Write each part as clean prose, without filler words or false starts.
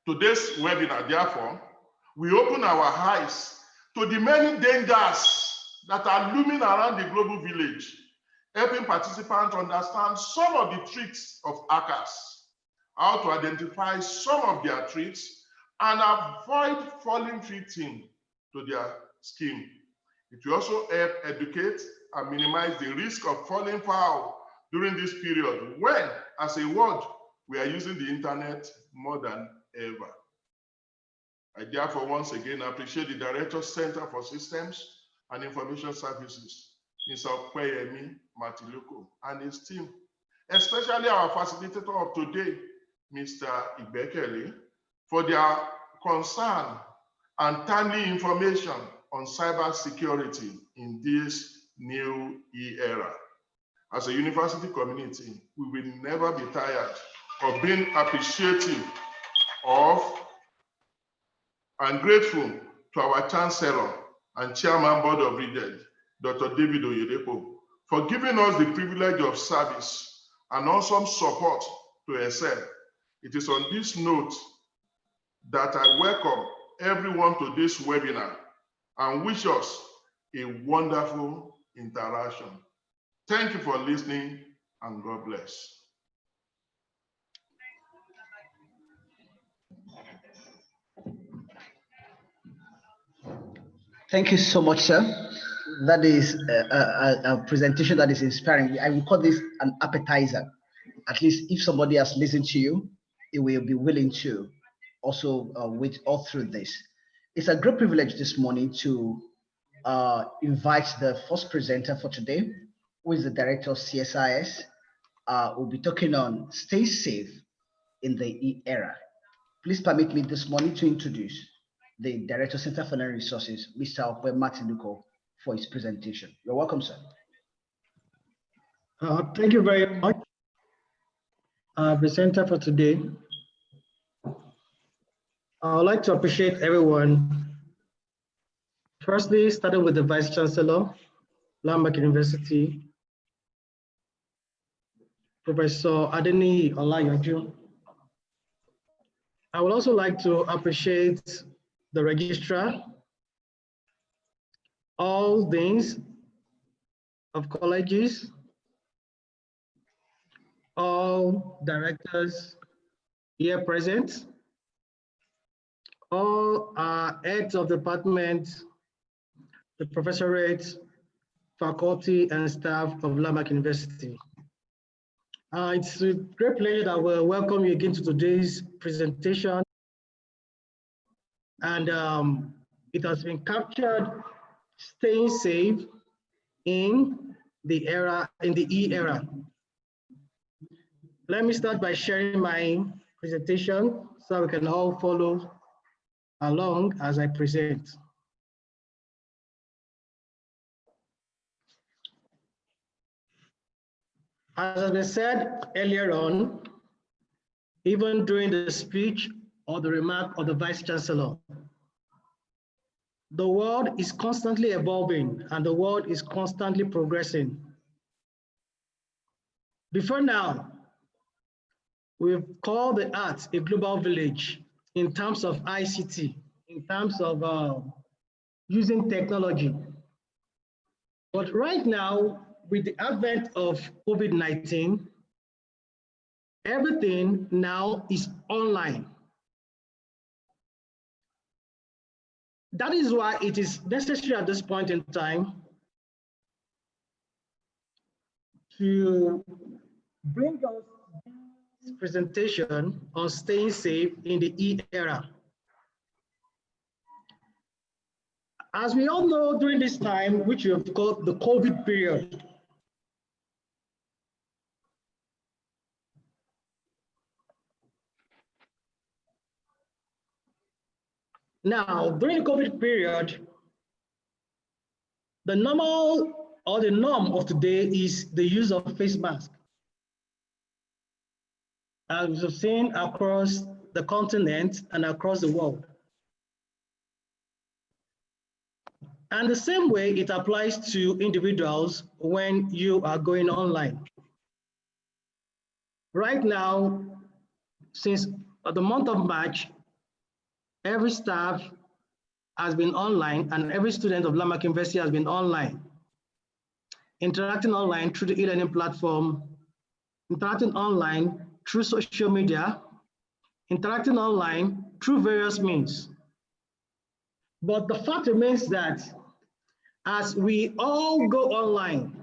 Today's webinar, therefore, we open our eyes to the many dangers that are looming around the global village, helping participants understand some of the tricks of hackers, how to identify some of their tricks, and avoid falling victim to their scheme. It will also help educate and minimize the risk of falling foul during this period when, as a world, we are using the internet more than ever. I therefore once again appreciate the Director Center for Systems and Information Services, Mr. Okweyemi Matiluko, and his team, especially our facilitator of today, Mr. Ibekele, for their concern and timely information on cybersecurity in this new era. As a university community, we will never be tired of being appreciative of and grateful to our Chancellor and Chairman Board of Regents, Dr. David Oyedepo, for giving us the privilege of service and awesome support to excel. It is on this note that I welcome everyone to this webinar and wish us a wonderful interaction. Thank you for listening, and God bless. Thank you so much, sir. That is a presentation that is inspiring. I will call this an appetizer. At least if somebody has listened to you, it will be willing to also wait all through this. It's a great privilege this morning to invite the first presenter for today, who is the Director of CSIS. We'll be talking on stay safe in the E-era. Please permit me this morning to introduce the Director Center for Learning Resources, Mr. Okweyemi Matiluko, for his presentation. You're welcome, sir. Thank you very much. Presenter for today. I would like to appreciate everyone. Firstly, starting with the Vice Chancellor, Landmark University, Professor Adeni Olayanju. I would also like to appreciate the registrar, all deans of colleges, all directors here present, all heads of departments, the professorate, faculty, and staff of Landmark University. It's a great pleasure that we'll welcome you again to today's presentation. And it has been captured, staying safe in the era, in the E-era. Let me start by sharing my presentation so we can all follow along as I present. As has been said earlier on, even during the speech or the remark of the Vice Chancellor, the world is constantly evolving and the world is constantly progressing. Before now, we've called the earth a global village in terms of ICT, in terms of using technology. But right now, with the advent of COVID-19, everything now is online. That is why it is necessary at this point in time to bring us this presentation on staying safe in the E-era. As we all know, during this time, which we have called the COVID period, now, during the COVID period, the normal or the norm of today is the use of face mask. As we've seen across the continent and across the world. And the same way it applies to individuals when you are going online. Right now, since the month of March, every staff has been online, and every student of Landmark University has been online, interacting online through the e-learning platform, interacting online through social media, interacting online through various means. But the fact remains that as we all go online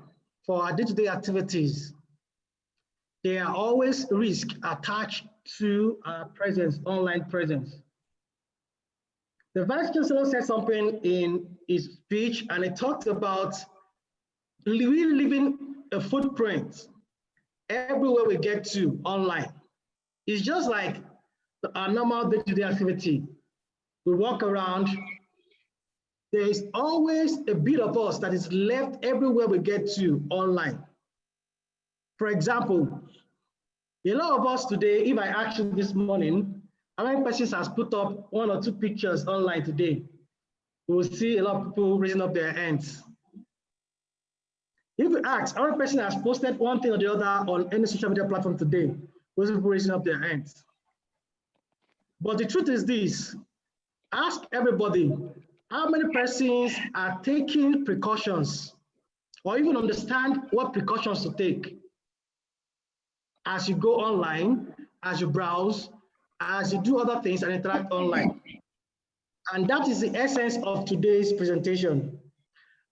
for our day-to-day activities, there are always risks attached to our presence, online presence. The Vice Chancellor said something in his speech, and he talked about really leaving a footprint everywhere we get to online. It's just like our normal day-to-day activity. We walk around, there is always a bit of us that is left everywhere we get to online. For example, a lot of us today, if I ask you this morning, how many persons has put up 1 or 2 pictures online today? We will see a lot of people raising up their hands. If we ask, how many person has posted one thing or the other on any social media platform today? Those people raising up their hands. But the truth is this, ask everybody, how many persons are taking precautions or even understand what precautions to take as you go online, as you browse, as you do other things and interact online. And that is the essence of today's presentation.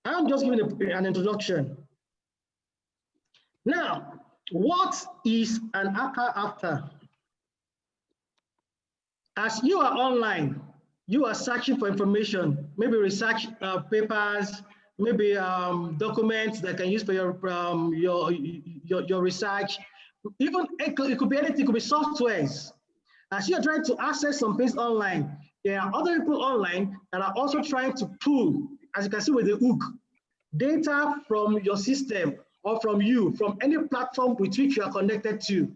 I'm just giving an introduction. Now, what is an hacker after? As you are online, you are searching for information, maybe research papers, maybe documents that can use for your research. Even it could be anything, it could be softwares. As you're trying to access some things online, there are other people online that are also trying to pull, as you can see with the hook, data from your system or from you, from any platform with which you are connected to,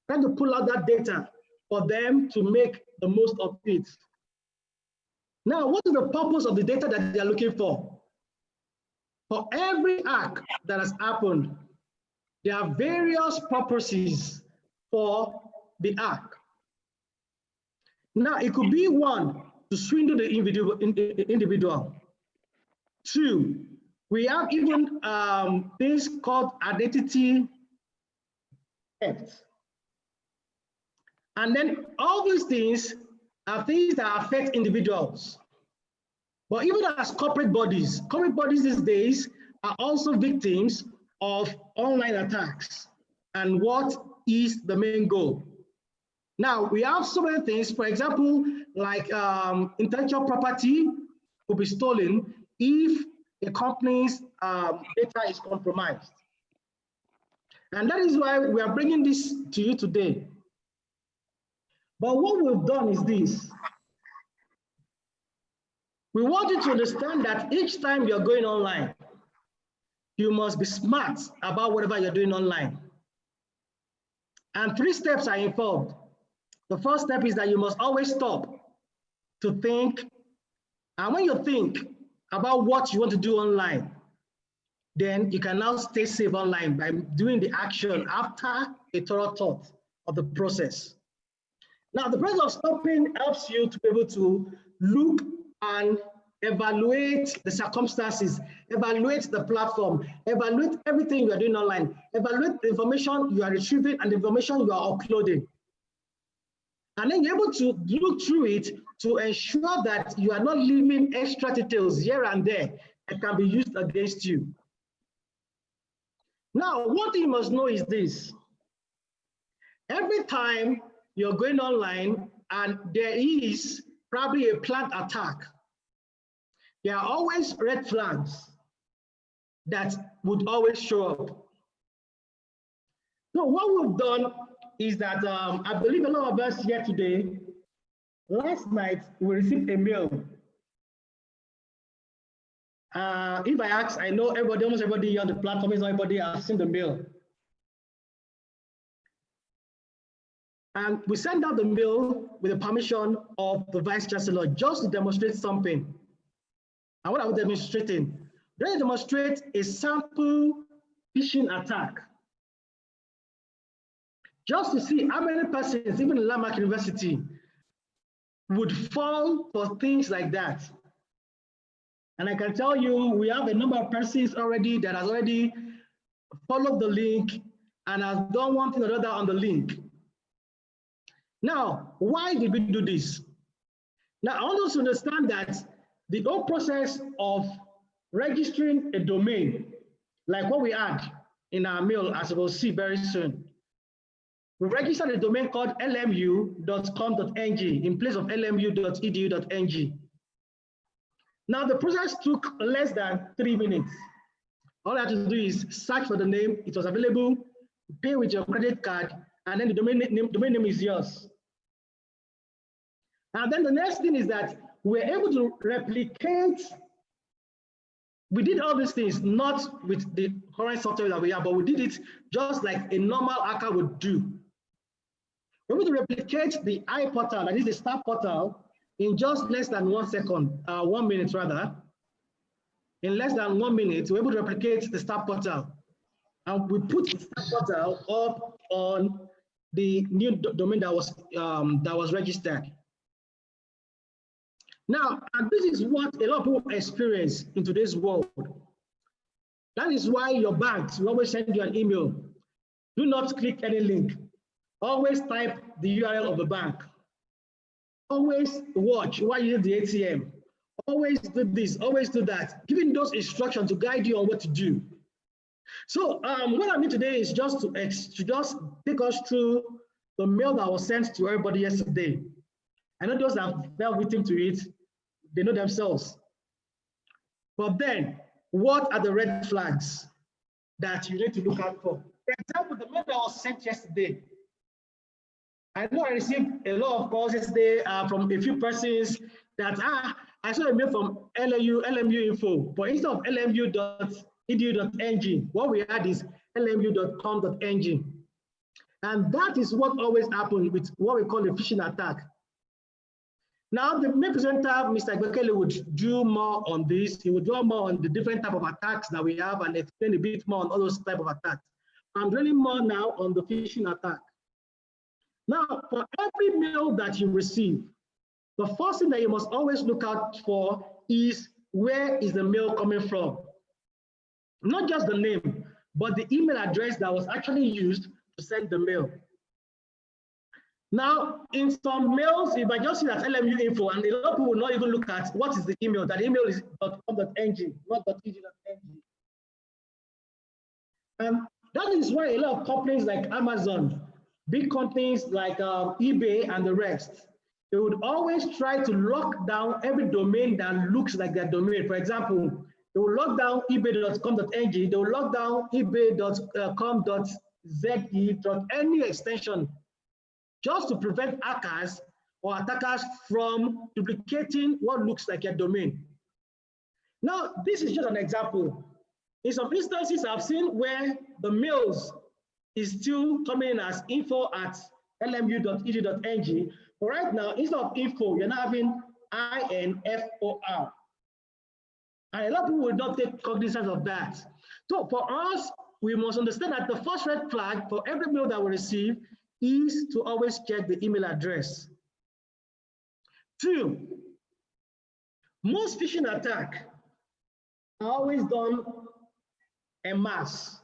trying to pull out that data for them to make the most of it. Now, what is the purpose of the data that they are looking for? For every hack that has happened, there are various purposes for the hack. Now, it could be 1, to swindle the individual. 2, we have even things called identity theft. And then all these things are things that affect individuals. But even as corporate bodies these days are also victims of online attacks. And what is the main goal? Now, we have so many things, for example, like intellectual property could be stolen if a company's data is compromised. And that is why we are bringing this to you today. But what we've done is this. We want you to understand that each time you're going online, you must be smart about whatever you're doing online. And 3 steps are involved. The first step is that you must always stop to think. And when you think about what you want to do online, then you can now stay safe online by doing the action after a thorough thought of the process. Now, the process of stopping helps you to be able to look and evaluate the circumstances, evaluate the platform, evaluate everything you are doing online, evaluate the information you are retrieving and the information you are uploading. And then you're able to look through it to ensure that you are not leaving extra details here and there that can be used against you. Now, one thing you must know is this. Every time you're going online and there is probably a planned attack, there are always red flags that would always show up. So what we've done is that I believe a lot of us here today, last night we received a mail. If I ask, I know everybody, almost everybody on the platform, is everybody has seen the mail. And we sent out the mail with the permission of the Vice Chancellor just to demonstrate something. And what are we demonstrating? We're going to demonstrate a sample phishing attack. Just to see how many persons, even in Landmark University, would fall for things like that. And I can tell you, we have a number of persons already that has already followed the link and has done one thing or another on the link. Now, why did we do this? Now, I want us to understand that the whole process of registering a domain, like what we had in our mail, as we'll see very soon, we registered a domain called lmu.com.ng in place of lmu.edu.ng. Now, the process took less than 3 minutes. All I had to do is search for the name, it was available, pay with your credit card, and then the domain name is yours. And then the next thing is that we're able to replicate. We did all these things not with the current software that we have, but we did it just like a normal hacker would do. We're able to replicate the iPortal, that is the staff portal, in just less than 1 second, 1 minute rather. In less than 1 minute, we're able to replicate the staff portal. And we put the staff portal up on the new domain that was registered. Now, and this is what a lot of people experience in today's world. That is why your banks will always send you an email. Do not click any link. Always type the URL of the bank. Always watch while you're in the ATM. Always do this, always do that. Giving those instructions to guide you on what to do. So what I mean today is just to take us through the mail that was sent to everybody yesterday. I know those that fell victim to it, they know themselves. But then, what are the red flags that you need to look out for? For example, the mail that was sent yesterday. I know I received a lot of calls yesterday from a few persons that, I saw a mail from LMU info, but instead of lmu.edu.ng, what we had is lmu.com.ng. And that is what always happens with what we call a phishing attack. Now, the main presenter, Mr. Bekele, would do more on this. He would do more on the different type of attacks that we have and explain a bit more on all those type of attacks. I'm dwelling more now on the phishing attack. Now, for every mail that you receive, the first thing that you must always look out for is where is the mail coming from? Not just the name, but the email address that was actually used to send the mail. Now, in some mails, you might just see that LMU info, and a lot of people will not even look at what is the email. That email is .com.ng, not .edu.ng. And that is why a lot of companies like Amazon, big companies like eBay and the rest, they would always try to lock down every domain that looks like their domain. For example, they will lock down ebay.com.ng, they will lock down ebay.com.ze.any extension, just to prevent hackers or attackers from duplicating what looks like a domain. Now, this is just an example. In some instances, I've seen where the mails is still coming in as info@lmu.edu.ng. But right now, instead of info, you're now having INFOR. And a lot of people will not take cognizance of that. So for us, we must understand that the first red flag for every mail that we receive is to always check the email address. 2, most phishing attacks are always done en masse.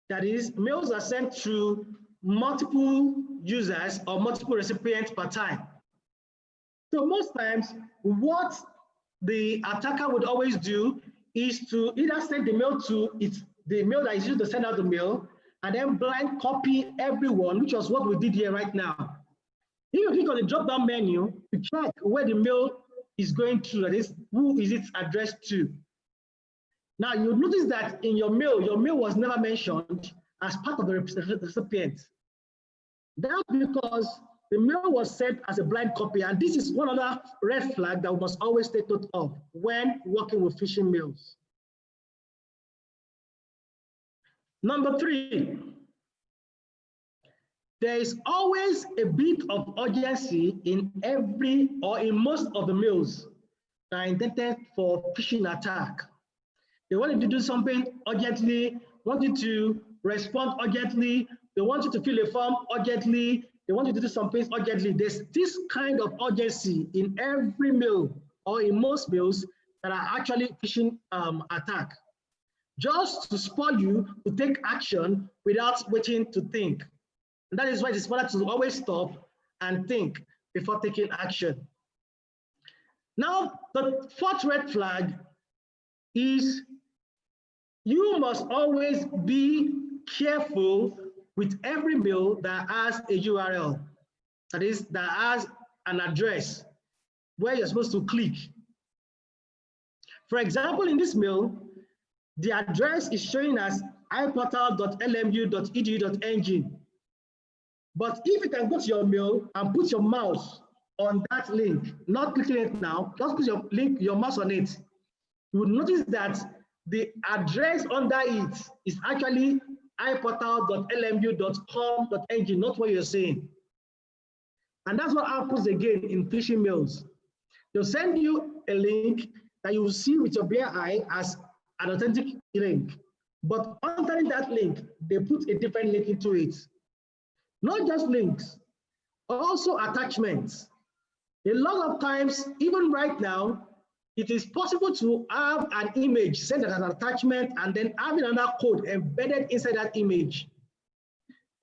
That is, mails are sent to multiple users or multiple recipients per time. So most times, what the attacker would always do is to either send the mail to the mail that is used to send out the mail, and then blind copy everyone, which was what we did here right now. If you click on the drop-down menu, to check where the mail is going to, that is, who is it addressed to. Now, you'll notice that in your mail was never mentioned as part of the recipient. That's because the mail was sent as a blind copy, and this is one other red flag that we must always take note of when working with phishing mails. Number 3, there is always a bit of urgency in every or in most of the mails that are intended for phishing attack. They want you to do something urgently, want you to respond urgently, they want you to fill a form urgently, they want you to do some things urgently. There's this kind of urgency in every mail or in most mails that are actually phishing attack, just to spur you to take action without waiting to think. And that is why it's better to always stop and think before taking action. Now, the fourth red flag is you must always be careful with every mail that has a URL, that is, that has an address where you're supposed to click. For example, in this mail, the address is showing as iportal.lmu.edu.ng. But if you can go to your mail and put your mouse on that link, not clicking it now, just put your mouse on it, you will notice that the address under it is actually iportal.lmu.com.ng, not what you're saying. And that's what happens again in phishing mails. They'll send you a link that you will see with your bare eye as an authentic link. But under that link, they put a different link into it. Not just links, also attachments. A lot of times, even right now, it is possible to have an image sent as an attachment and then having another code embedded inside that image.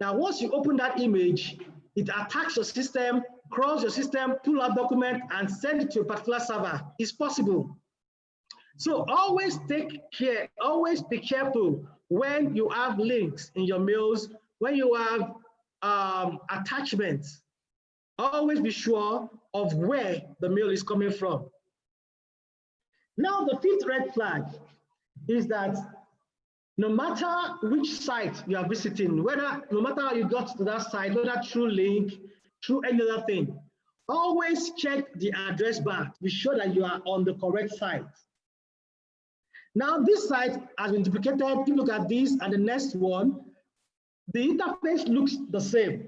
Now, once you open that image, it attacks your system, crawls your system, pull out document, and send it to a particular server. It's possible. So always take care, always be careful when you have links in your mails, when you have attachments. Always be sure of where the mail is coming from. Now, the fifth red flag is that no matter which site you are visiting, no matter how you got to that site, whether through link, through any other thing, always check the address bar to be sure that you are on the correct site. Now, this site has been duplicated. If you look at this and the next one, the interface looks the same,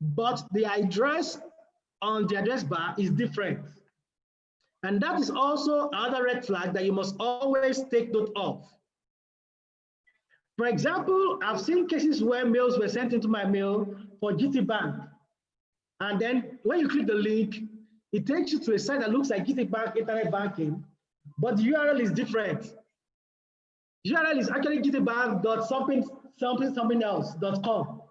but the address on the address bar is different. And that is also another red flag that you must always take note of. For example, I've seen cases where mails were sent into my mail for GT Bank. And then when you click the link, it takes you to a site that looks like GT Bank Internet Banking, but the URL is different. The URL is actually gtbank.something.else.com.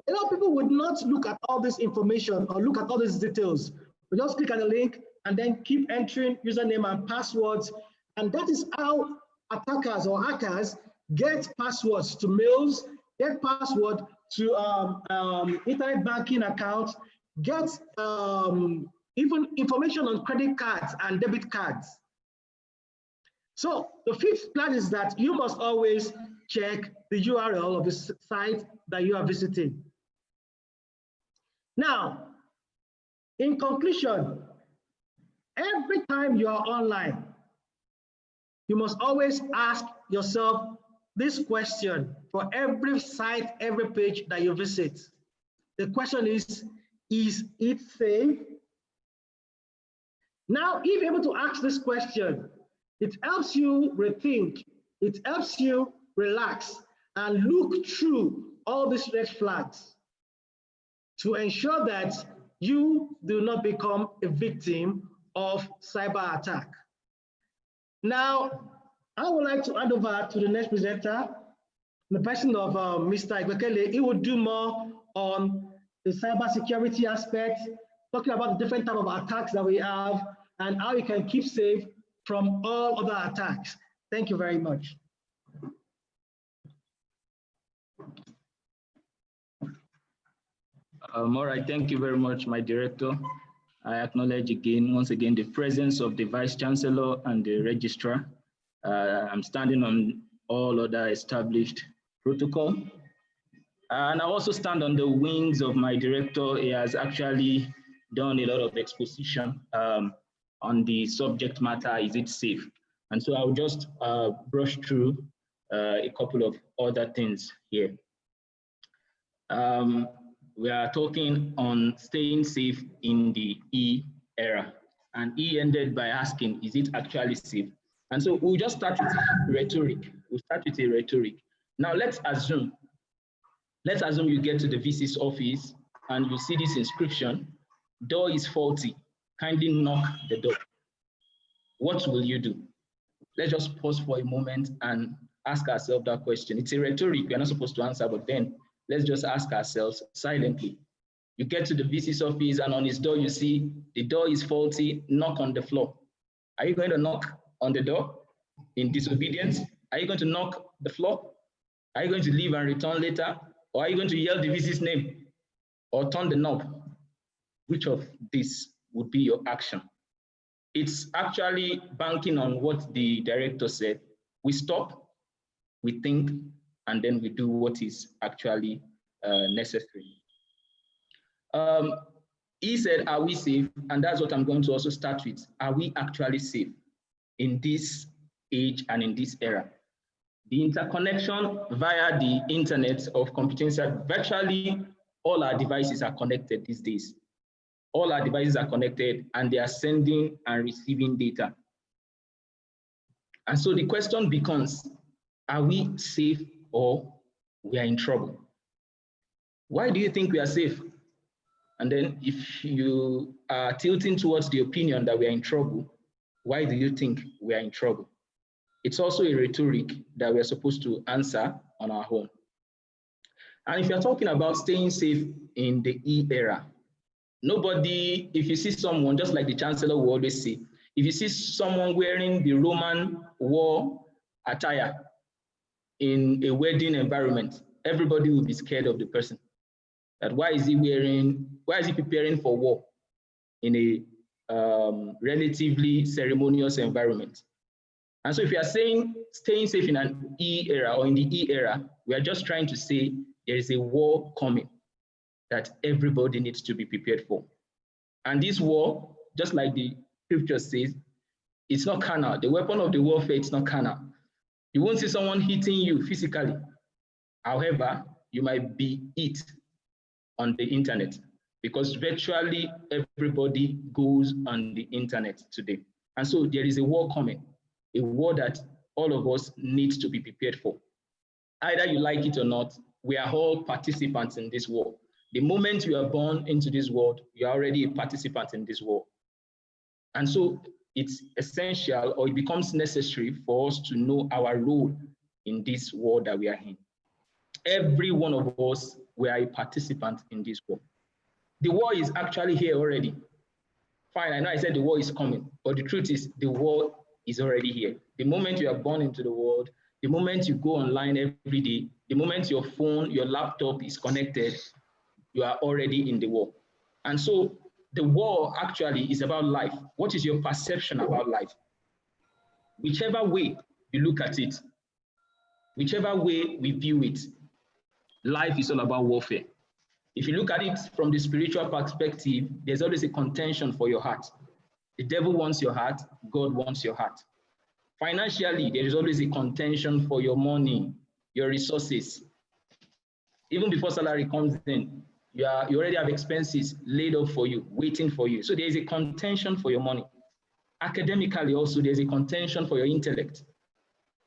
A lot of people would not look at all this information or look at all these details. We just click on the link and then keep entering username and passwords. And that is how attackers or hackers get passwords to mails, get password to internet banking accounts, get even information on credit cards and debit cards. So the fifth plan is that you must always check the URL of the site that you are visiting. Now, in conclusion, every time you are online, you must always ask yourself this question for every site, every page that you visit. The question is it safe? Now, if you're able to ask this question, it helps you rethink, it helps you relax and look through all these red flags to ensure that you do not become a victim of cyber attack. Now, I would like to hand over to the next presenter, the person of Mr. Igbekele. He will do more on the cyber security aspect, talking about the different types of attacks that we have and how you can keep safe from all other attacks. Thank you very much. All right, thank you very much, my director. I acknowledge once again, the presence of the Vice Chancellor and the Registrar. I'm standing on all other established protocol. And I also stand on the wings of my director. He has actually done a lot of exposition on the subject matter, is it safe? And so I'll just brush through a couple of other things here. We are talking on staying safe in the E era. And E ended by asking, is it actually safe? And so we'll just start with rhetoric. We'll start with a rhetoric. Now let's assume Let's assume you get to the VC's office and you see this inscription, door is faulty, kindly knock the door. What will you do? Let's just pause for a moment and ask ourselves that question. It's a rhetoric, we're not supposed to answer, but then let's just ask ourselves silently. You get to the VC's office and on his door, you see the door is faulty, knock on the floor. Are you going to knock on the door in disobedience? Are you going to knock the floor? Are you going to leave and return later? Or are you going to yell the VC's name or turn the knob? Which of these would be your action? It's actually banking on what the director said. We stop, we think, and then we do what is actually necessary. He said, are we safe? And that's what I'm going to also start with. Are we actually safe in this age and in this era? The interconnection via the internet of computing, virtually all our devices are connected these days. All our devices are connected and they are sending and receiving data. And so the question becomes, are we safe or we are in trouble? Why do you think we are safe? And then if you are tilting towards the opinion that we are in trouble, why do you think we are in trouble? It's also a rhetoric that we are supposed to answer on our own. And if you're talking about staying safe in the E-era, nobody, if you see someone, just like the Chancellor will always say, if you see someone wearing the Roman war attire in a wedding environment, everybody will be scared of the person. That why is he preparing for war in a relatively ceremonious environment? And so if you are saying staying safe in an E-era or in the E-era, we are just trying to say there is a war coming that everybody needs to be prepared for. And this war, just like the scripture says, it's not carnal. The weapon of the warfare, it's not carnal. You won't see someone hitting you physically. However, you might be hit on the internet because virtually everybody goes on the internet today. And so there is a war coming, a war that all of us need to be prepared for. Either you like it or not, we are all participants in this war. The moment you are born into this world, you are already a participant in this war. And so it's essential, or it becomes necessary for us to know our role in this war that we are in. Every one of us, we are a participant in this war. The war is actually here already. Fine, I know I said the war is coming, but the truth is the war is already here. The moment you are born into the world, the moment you go online every day, the moment your phone, your laptop is connected, you are already in the war. And so the war actually is about life. What is your perception about life? Whichever way you look at it, whichever way we view it, life is all about warfare. If you look at it from the spiritual perspective, there's always a contention for your heart. The devil wants your heart, God wants your heart. Financially, there is always a contention for your money, your resources. Even before salary comes in, you already have expenses laid up for you, waiting for you. So there is a contention for your money. Academically also, there's a contention for your intellect.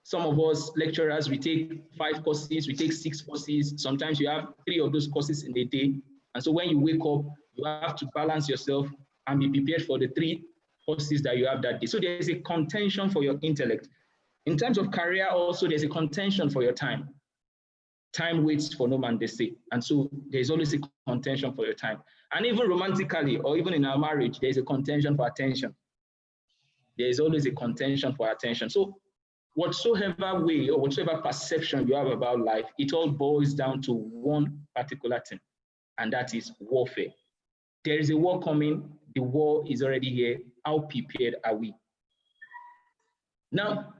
Some of us lecturers, we take 5 courses, we take 6 courses. Sometimes you have 3 of those courses in a day. And so when you wake up, you have to balance yourself and be prepared for the 3 courses that you have that day. So there's a contention for your intellect. In terms of career also, there's a contention for your time. Time waits for no man, they say. And so there's always a contention for your time. And even romantically, or even in our marriage, there's a contention for attention. There is always a contention for attention. So whatsoever way or whatsoever perception you have about life, it all boils down to one particular thing, and that is warfare. There is a war coming. The war is already here. How prepared are we? Now,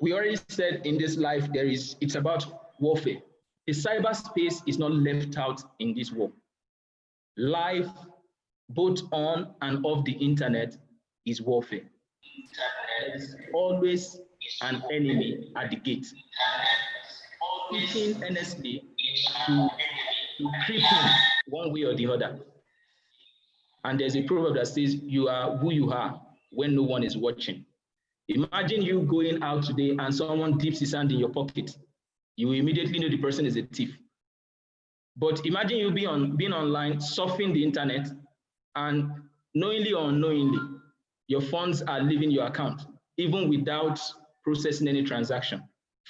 we already said in this life, it's about warfare. The cyberspace is not left out in this war. Life, both on and off the internet, is warfare. There is always an enemy at the gate, seeking earnestly to creep in one way or the other. And there's a proverb that says, you are who you are when no one is watching. Imagine you going out today and someone dips his hand in your pocket. You will immediately know the person is a thief. But imagine you being online, surfing the internet, and knowingly or unknowingly, your funds are leaving your account, even without processing any transaction.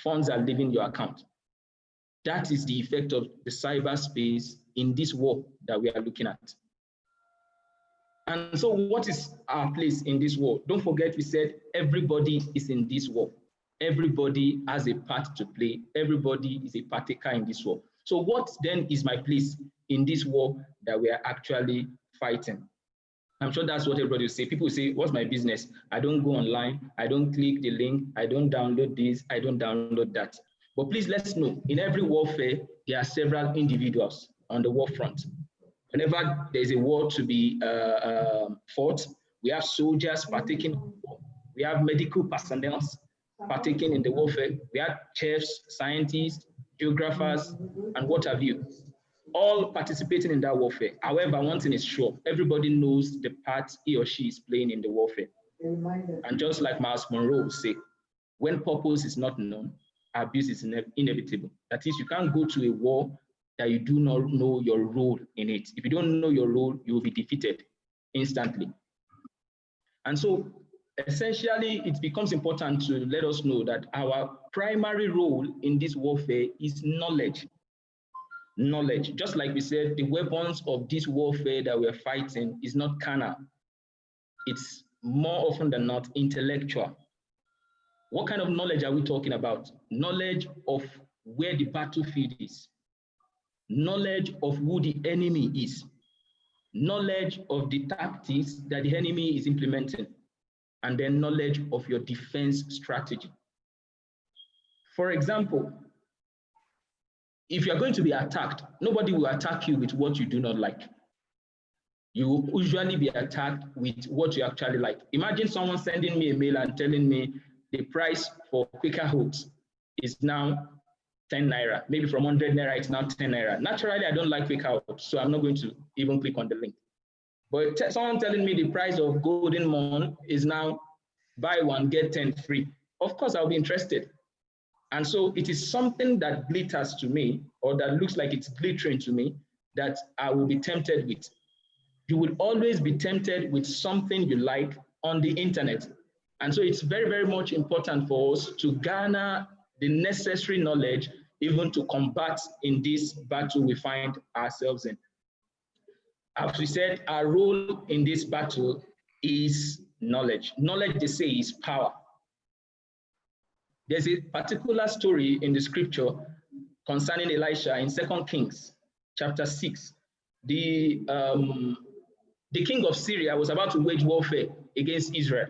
Funds are leaving your account. That is the effect of the cyberspace in this war that we are looking at. And so what is our place in this war? Don't forget, we said everybody is in this war. Everybody has a part to play. Everybody is a partaker in this war. So what then is my place in this war that we are actually fighting? I'm sure that's what everybody will say. People will say, what's my business? I don't go online. I don't click the link. I don't download this. I don't download that. But please let's know, in every warfare, there are several individuals on the war front. Whenever there's a war to be fought, we have soldiers partaking in the war. We have medical personnel partaking in the warfare. We have chefs, scientists, geographers, and what have you, all participating in that warfare. However, one thing is sure, everybody knows the part he or she is playing in the warfare. And just like Miles Monroe would say, when purpose is not known, abuse is inevitable. That is, you can't go to a war that you do not know your role in it. If you don't know your role, you will be defeated instantly. And so essentially, it becomes important to let us know that our primary role in this warfare is knowledge. Knowledge. Just like we said, the weapons of this warfare that we're fighting is not carnal. It's more often than not intellectual. What kind of knowledge are we talking about? Knowledge of where the battlefield is. Knowledge of who the enemy is. Knowledge of the tactics that the enemy is implementing. And then knowledge of your defense strategy. For example, if you're going to be attacked, nobody will attack you with what you do not like. You will usually be attacked with what you actually like. Imagine someone sending me a mail and telling me the price for Quaker Oats is now 10 Naira. Maybe from 100 Naira, it's now 10 Naira. Naturally, I don't like Quaker Oats, so I'm not going to even click on the link. But someone telling me the price of Golden Morn is now buy one, get 10 free. Of course, I'll be interested. And so it is something that glitters to me, or that looks like it's glittering to me, that I will be tempted with. You will always be tempted with something you like on the internet. And so it's very, very much important for us to garner the necessary knowledge even to combat in this battle we find ourselves in. As we said, our role in this battle is knowledge. Knowledge, they say, is power. There's a particular story in the scripture concerning Elisha in 2 Kings chapter 6. The king of Syria was about to wage warfare against Israel.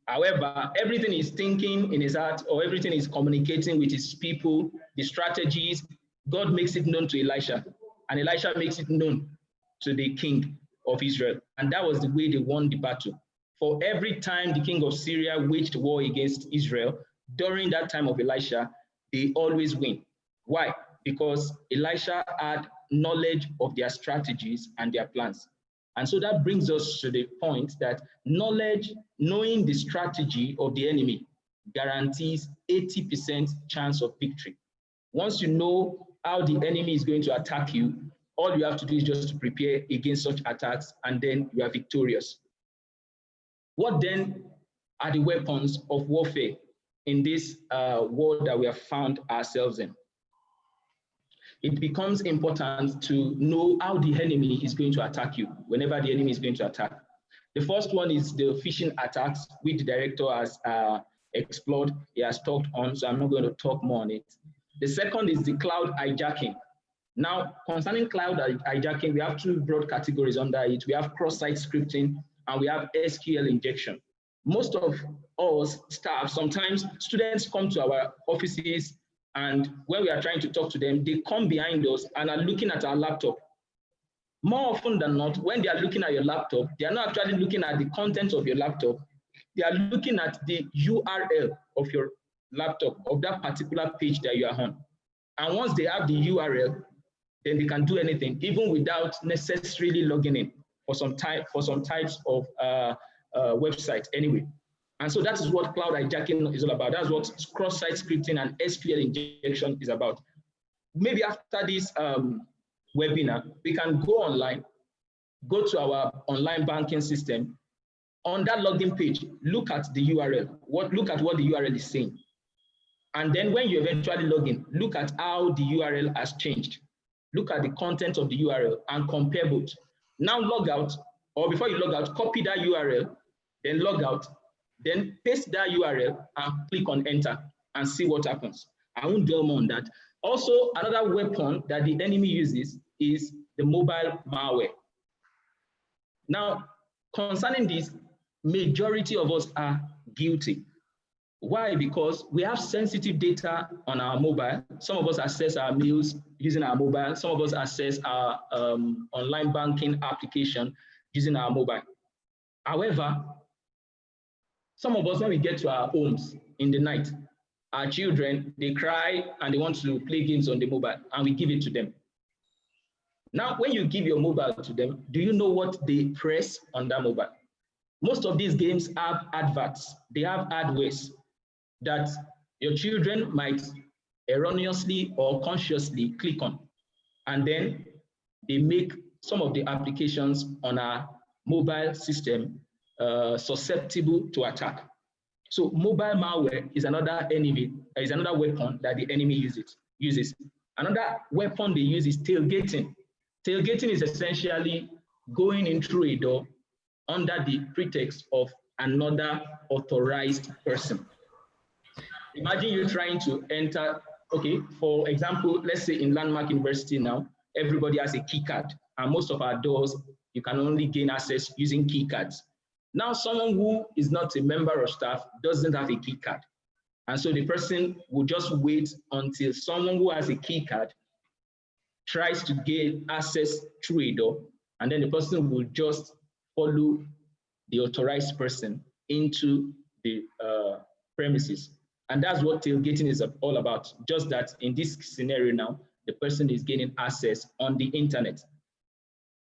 However, everything he's thinking in his heart, or everything he's communicating with his people, the strategies, God makes it known to Elisha, and Elisha makes it known to the king of Israel. And that was the way they won the battle. For every time the king of Syria waged war against Israel, during that time of Elisha, they always win. Why? Because Elisha had knowledge of their strategies and their plans. And so that brings us to the point that knowledge, knowing the strategy of the enemy, guarantees 80% chance of victory. Once you know how the enemy is going to attack you, all you have to do is just to prepare against such attacks, and then you are victorious. What then are the weapons of warfare in this war that we have found ourselves in? It becomes important to know how the enemy is going to attack you whenever the enemy is going to attack. The first one is the phishing attacks, which the director has explored, he has talked on, so I'm not going to talk more on it. The second is the cloud hijacking. Now, concerning cloud hijacking, we have two broad categories under it. We have cross-site scripting and we have SQL injection. Most of us staff, sometimes students come to our offices, and when we are trying to talk to them, they come behind us and are looking at our laptop. More often than not, when they are looking at your laptop, they are not actually looking at the content of your laptop. They are looking at the URL of your laptop, of that particular page that you are on. And once they have the URL, then they can do anything, even without necessarily logging in for some types of websites anyway. And so that is what cloud hijacking is all about. That's what cross-site scripting and SQL injection is about. Maybe after this webinar, we can go online, go to our online banking system. On that login page, look at the URL. Look at what the URL is saying. And then when you eventually log in, look at how the URL has changed. Look at the content of the URL and compare both. Now log out, or before you log out, copy that URL, then log out, then paste that URL and click on enter and see what happens. I won't dwell more on that. Also, another weapon that the enemy uses is the mobile malware. Now, concerning this, majority of us are guilty. Why? Because we have sensitive data on our mobile. Some of us access our mails using our mobile. Some of us access our online banking application using our mobile. However, some of us, when we get to our homes in the night, our children, they cry and they want to play games on the mobile, and we give it to them. Now, when you give your mobile to them, do you know what they press on that mobile? Most of these games have adverts. They have adwares that your children might erroneously or consciously click on. And then they make some of the applications on our mobile system susceptible to attack. So mobile malware is another weapon that the enemy uses. Another weapon they use is tailgating. Tailgating is essentially going in through a door under the pretext of another authorized person. Imagine you trying to enter, okay, for example, let's say in Landmark University now, everybody has a key card, and most of our doors, you can only gain access using key cards. Now, someone who is not a member of staff doesn't have a key card. And so the person will just wait until someone who has a key card tries to gain access through a door, and then the person will just follow the authorized person into the premises. And that's what tailgating is all about. Just that in this scenario now, the person is gaining access on the internet.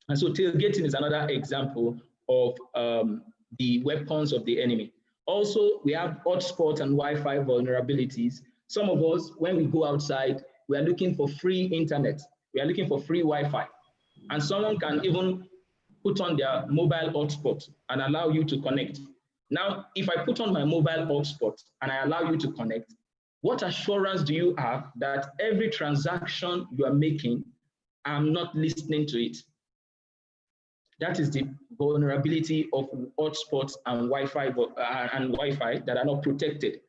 And so tailgating is another example of the weapons of the enemy. Also, we have hotspot and Wi-Fi vulnerabilities. Some of us, when we go outside, we are looking for free internet. We are looking for free Wi-Fi. And someone can even put on their mobile hotspot and allow you to connect. Now, if I put on my mobile hotspot and I allow you to connect, what assurance do you have that every transaction you are making, I'm not listening to it? That is the vulnerability of hotspots and Wi-Fi that are not protected.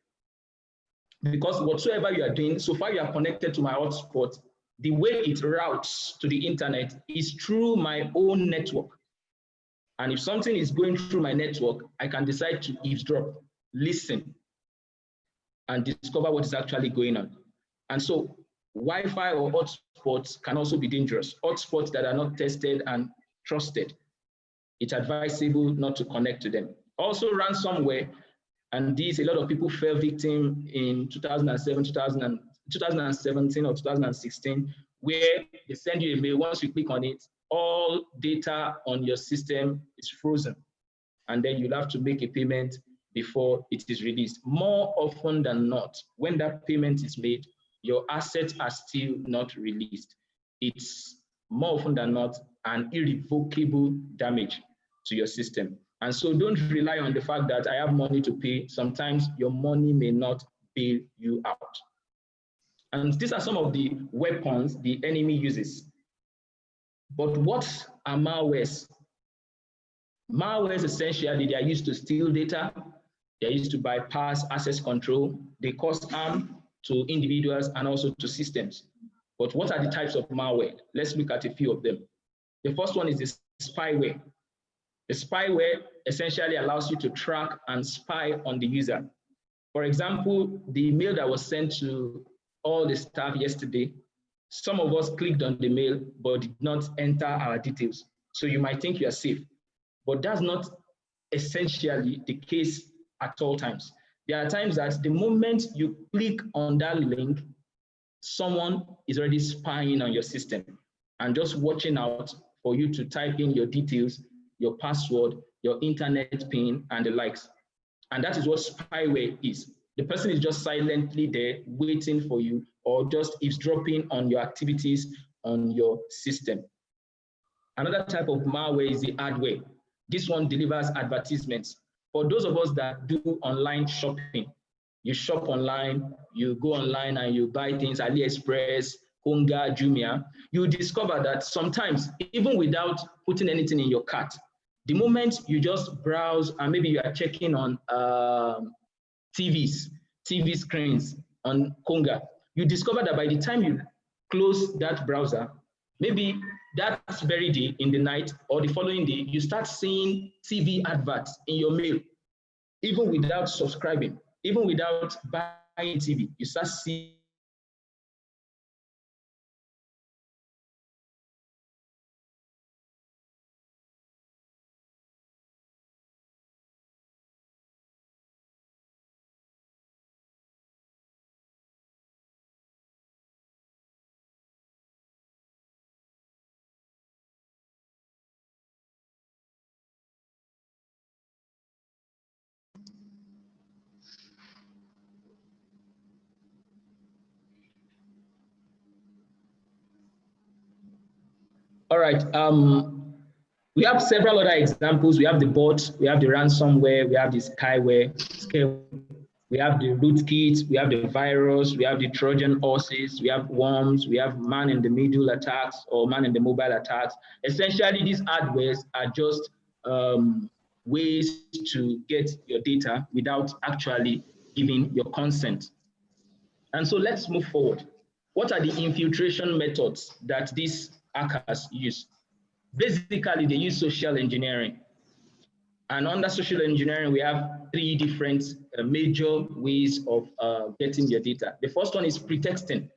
Because whatsoever you are doing, so far you are connected to my hotspot, the way it routes to the internet is through my own network. And if something is going through my network, I can decide to eavesdrop, listen, and discover what is actually going on. And so Wi-Fi or hotspots can also be dangerous. Hotspots that are not tested and trusted, it's advisable not to connect to them. Also ransomware, and these, a lot of people fell victim in 2017 or 2016, where they send you a mail. Once you click on it, all data on your system is frozen. And then you'll have to make a payment before it is released. More often than not, when that payment is made, your assets are still not released. It's more often than not an irrevocable damage to your system. And so don't rely on the fact that I have money to pay. Sometimes your money may not bail you out. And these are some of the weapons the enemy uses. But what are malwares? Malwares essentially, they are used to steal data. They are used to bypass access control. They cause harm to individuals and also to systems. But what are the types of malware? Let's look at a few of them. The first one is the spyware. The spyware essentially allows you to track and spy on the user. For example, the email that was sent to all the staff yesterday, some of us clicked on the mail but did not enter our details. So you might think you are safe, but that's not essentially the case at all times. There are times that the moment you click on that link, someone is already spying on your system and just watching out for you to type in your details, your password, your internet PIN, and the likes. And that is what spyware is. The person is just silently there waiting for you or just eavesdropping on your activities on your system. Another type of malware is the hardware. This one delivers advertisements. For those of us that do online shopping, you shop online, you go online and you buy things, AliExpress, Konga, Jumia, you discover that sometimes, even without putting anything in your cart, the moment you just browse and maybe you are checking on TV screens on Konga, you discover that by the time you close that browser, maybe that very day in the night or the following day, you start seeing TV adverts in your mail, even without subscribing, even without buying TV, you start seeing. All right, we have several other examples. We have the bot, we have the ransomware, we have the spyware, we have the rootkit, we have the virus, we have the Trojan horses, we have worms, we have man-in-the-middle attacks or man-in-the-mobile attacks. Essentially, these hardwares are just ways to get your data without actually giving your consent. And so let's move forward. What are the infiltration methods that these hackers use? Basically, they use social engineering. And under social engineering, we have three different major ways of getting your data. The first one is pretexting.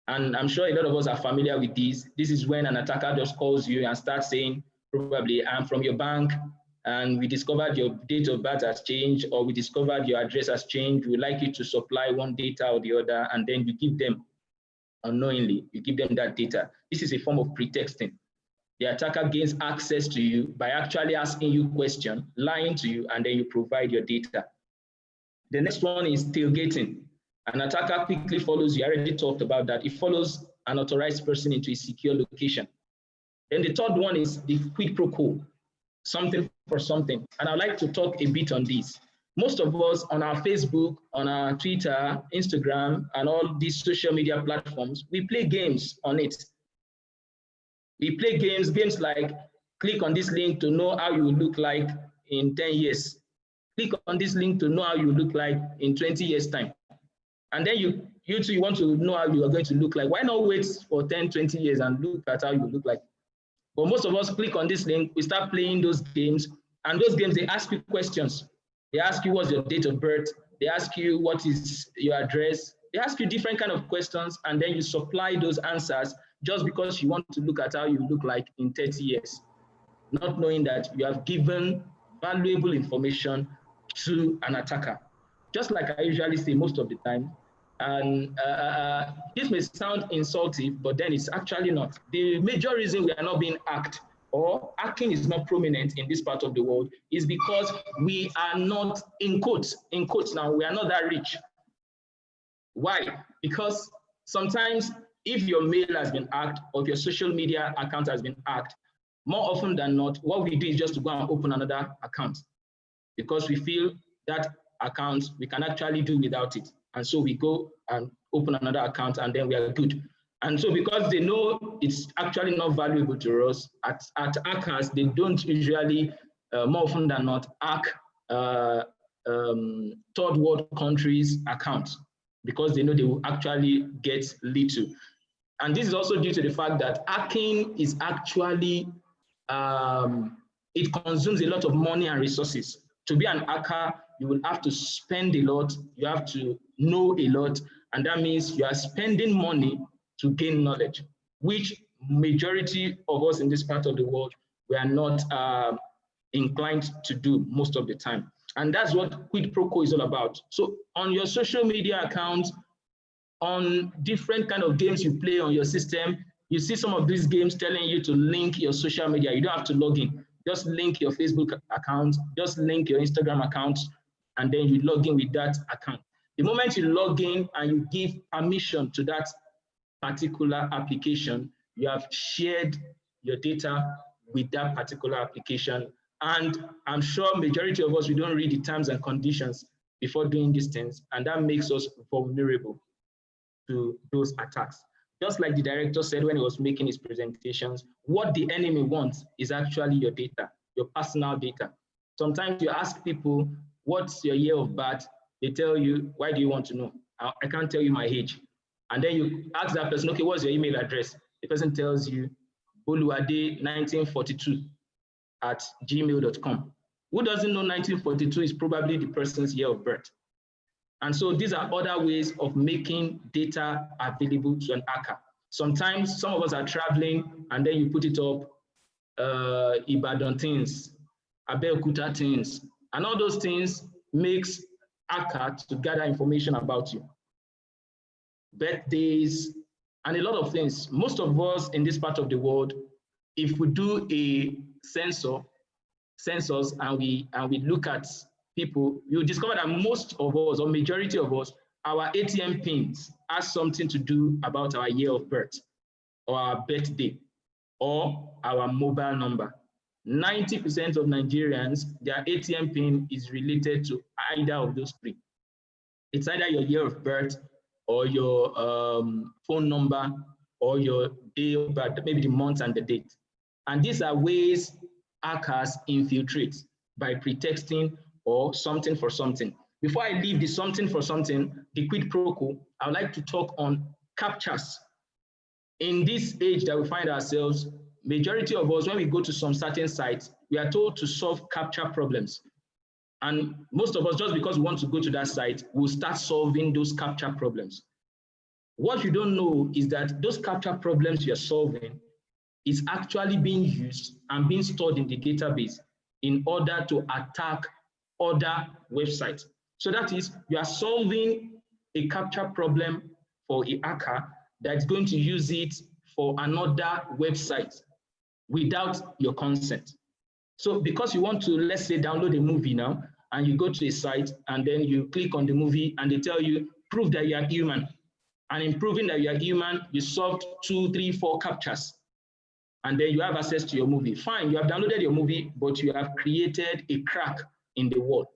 And I'm sure a lot of us are familiar with this. This is when an attacker just calls you and starts saying, probably, I'm from your bank, and we discovered your date of birth has changed, or we discovered your address has changed. We'd like you to supply one data or the other, and then you give them, unknowingly, you give them that data. This is a form of pretexting. The attacker gains access to you by actually asking you questions, lying to you, and then you provide your data. The next one is tailgating. An attacker quickly follows you. I already talked about that. It follows an authorized person into a secure location. Then the third one is the quid pro quo, something for something. And I'd like to talk a bit on this. Most of us on our Facebook, on our Twitter, Instagram, and all these social media platforms, we play games on it. We play games like click on this link to know how you will look like in 10 years. Click on this link to know how you look like in 20 years' time. And then you too, you want to know how you are going to look like. Why not wait for 10, 20 years and look at how you look like? But most of us click on this link, we start playing those games, and those games, they ask you questions. They ask you what's your date of birth. They ask you what is your address. They ask you different kind of questions, and then you supply those answers just because you want to look at how you look like in 30 years, not knowing that you have given valuable information to an attacker. Just like I usually say most of the time, and this may sound insulting, but then it's actually not. The major reason we are not being hacked or hacking is not prominent in this part of the world is because we are not, in quotes now, we are not that rich. Why? Because sometimes if your mail has been hacked or if your social media account has been hacked, more often than not, what we do is just to go and open another account because we feel that account, we can actually do without it. And so we go and open another account and then we are good. And so because they know it's actually not valuable to us, at hackers, they don't usually, more often than not, hack third world countries' accounts because they know they will actually get little. And this is also due to the fact that hacking is actually, it consumes a lot of money and resources. To be an hacker, you will have to spend a lot, you have to know a lot, and that means you are spending money to gain knowledge, which majority of us in this part of the world, we are not inclined to do most of the time. And that's what quid pro quo is all about. So on your social media accounts, on different kind of games you play on your system, you see some of these games telling you to link your social media. You don't have to log in. Just link your Facebook account, just link your Instagram account, and then you log in with that account. The moment you log in and you give permission to that particular application, you have shared your data with that particular application. And I'm sure majority of us, we don't read the terms and conditions before doing these things, and that makes us vulnerable to those attacks. Just like the director said when he was making his presentations, what the enemy wants is actually your data, your personal data. Sometimes you ask people, what's your year of birth? They tell you, why do you want to know? I can't tell you my age. And then you ask that person, okay, what's your email address? The person tells you, boluade1942@gmail.com. Who doesn't know 1942 is probably the person's year of birth? And so these are other ways of making data available to an hacker. Sometimes some of us are traveling and then you put it up, Ibadan things, Abeokuta things, and all those things makes hacker to gather information about you. Birthdays, and a lot of things. Most of us in this part of the world, if we do a census and we look at people, you'll discover that most of us, or majority of us, our ATM pins has something to do about our year of birth, or our birthday, or our mobile number. 90% of Nigerians, their ATM pin is related to either of those three. It's either your year of birth, or your phone number, or your day of birth, maybe the month and the date. And these are ways hackers infiltrate, by pretexting or something for something. Before I leave the something for something, the quid pro quo, I would like to talk on captchas. In this age that we find ourselves, majority of us, when we go to some certain sites, we are told to solve captcha problems. And most of us, just because we want to go to that site, will start solving those captcha problems. What you don't know is that those captcha problems you're solving is actually being used and being stored in the database in order to attack other websites. So that is, you are solving a captcha problem for a hacker that's going to use it for another website without your consent. So because you want to, let's say, download a movie now, and you go to a site and then you click on the movie and they tell you, prove that you are human. And in proving that you are human, you solved 2, 3, 4 captchas. And then you have access to your movie. Fine, you have downloaded your movie, but you have created a crack in the wall.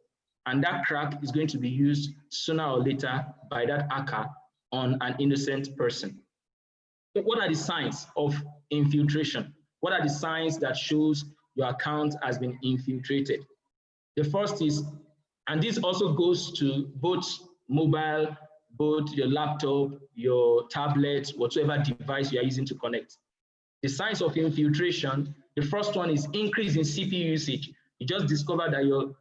And that crack is going to be used sooner or later by that hacker on an innocent person. So what are the signs of infiltration? What are the signs that shows your account has been infiltrated? The first is, and this also goes to both mobile, both your laptop, your tablet, whatever device you are using to connect. The signs of infiltration, the first one is increase in CPU usage. You just discover that your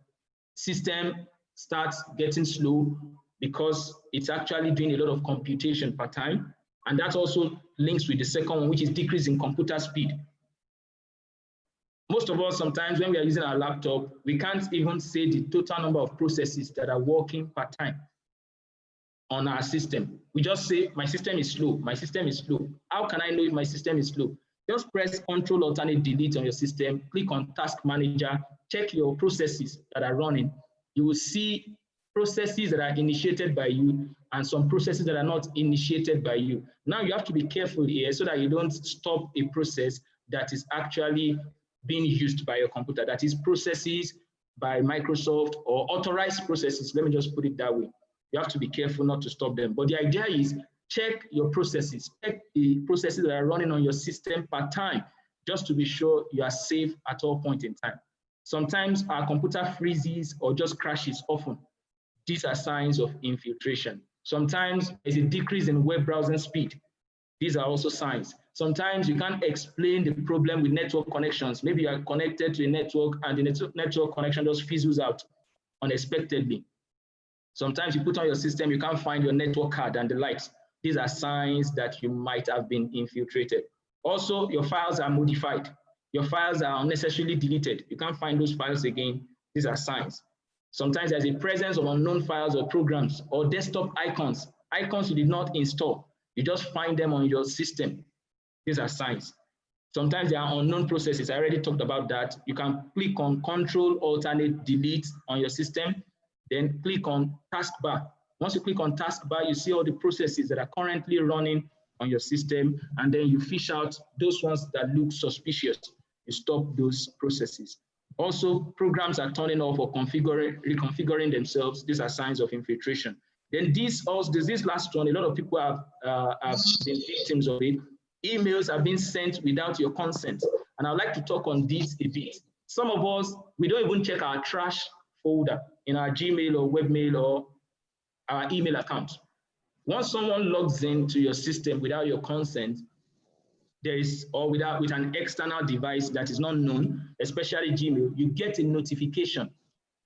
system starts getting slow because it's actually doing a lot of computation per time. And that also links with the second one, which is decrease in computer speed. Most of us, sometimes when we are using our laptop, we can't even say the total number of processes that are working per time on our system. We just say, my system is slow, my system is slow. How can I know if my system is slow? Just press Ctrl Alternate Delete on your system, click on Task Manager, check your processes that are running. You will see processes that are initiated by you and some processes that are not initiated by you. Now you have to be careful here so that you don't stop a process that is actually being used by your computer, that is processes by Microsoft or authorized processes. Let me just put it that way. You have to be careful not to stop them. But the idea is check your processes, check the processes that are running on your system per time, just to be sure you are safe at all point in time. Sometimes our computer freezes or just crashes often. These are signs of infiltration. Sometimes there's a decrease in web browsing speed. These are also signs. Sometimes you can't explain the problem with network connections. Maybe you are connected to a network and the network connection just fizzles out unexpectedly. Sometimes you put on your system, you can't find your network card and the likes. These are signs that you might have been infiltrated. Also, your files are modified. Your files are unnecessarily deleted. You can't find those files again. These are signs. Sometimes there's a presence of unknown files or programs or desktop icons, icons you did not install. You just find them on your system. These are signs. Sometimes there are unknown processes. I already talked about that. You can click on Ctrl Alternate Delete on your system, then click on Taskbar. Once you click on Taskbar, you see all the processes that are currently running on your system, and then you fish out those ones that look suspicious. You stop those processes. Also, programs are turning off or reconfiguring themselves. These are signs of infiltration. Then this last one, a lot of people have been victims of it. Emails are being sent without your consent. And I'd like to talk on this a bit. Some of us, we don't even check our trash folder in our Gmail or webmail or our email account. Once someone logs into your system without your consent, with an external device that is not known, especially Gmail, you get a notification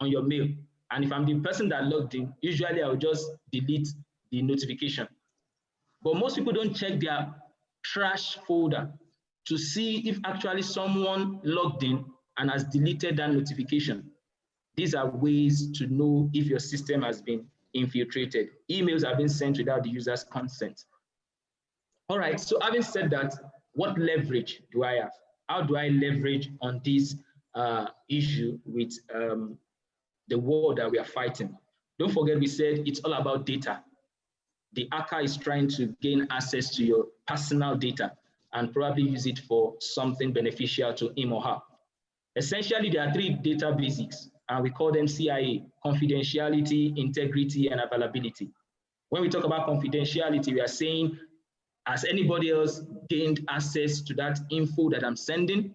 on your mail. And if I'm the person that logged in, usually I'll just delete the notification. But most people don't check their trash folder to see if actually someone logged in and has deleted that notification. These are ways to know if your system has been infiltrated. Emails have been sent without the user's consent. All right, so having said that, what leverage do I have? How do I leverage on this issue with the war that we are fighting? Don't forget, we said it's all about data. The hacker is trying to gain access to your personal data and probably use it for something beneficial to him or her. Essentially, there are three data basics, and we call them CIA: confidentiality, integrity, and availability. When we talk about confidentiality, we are saying, has anybody else gained access to that info that I'm sending?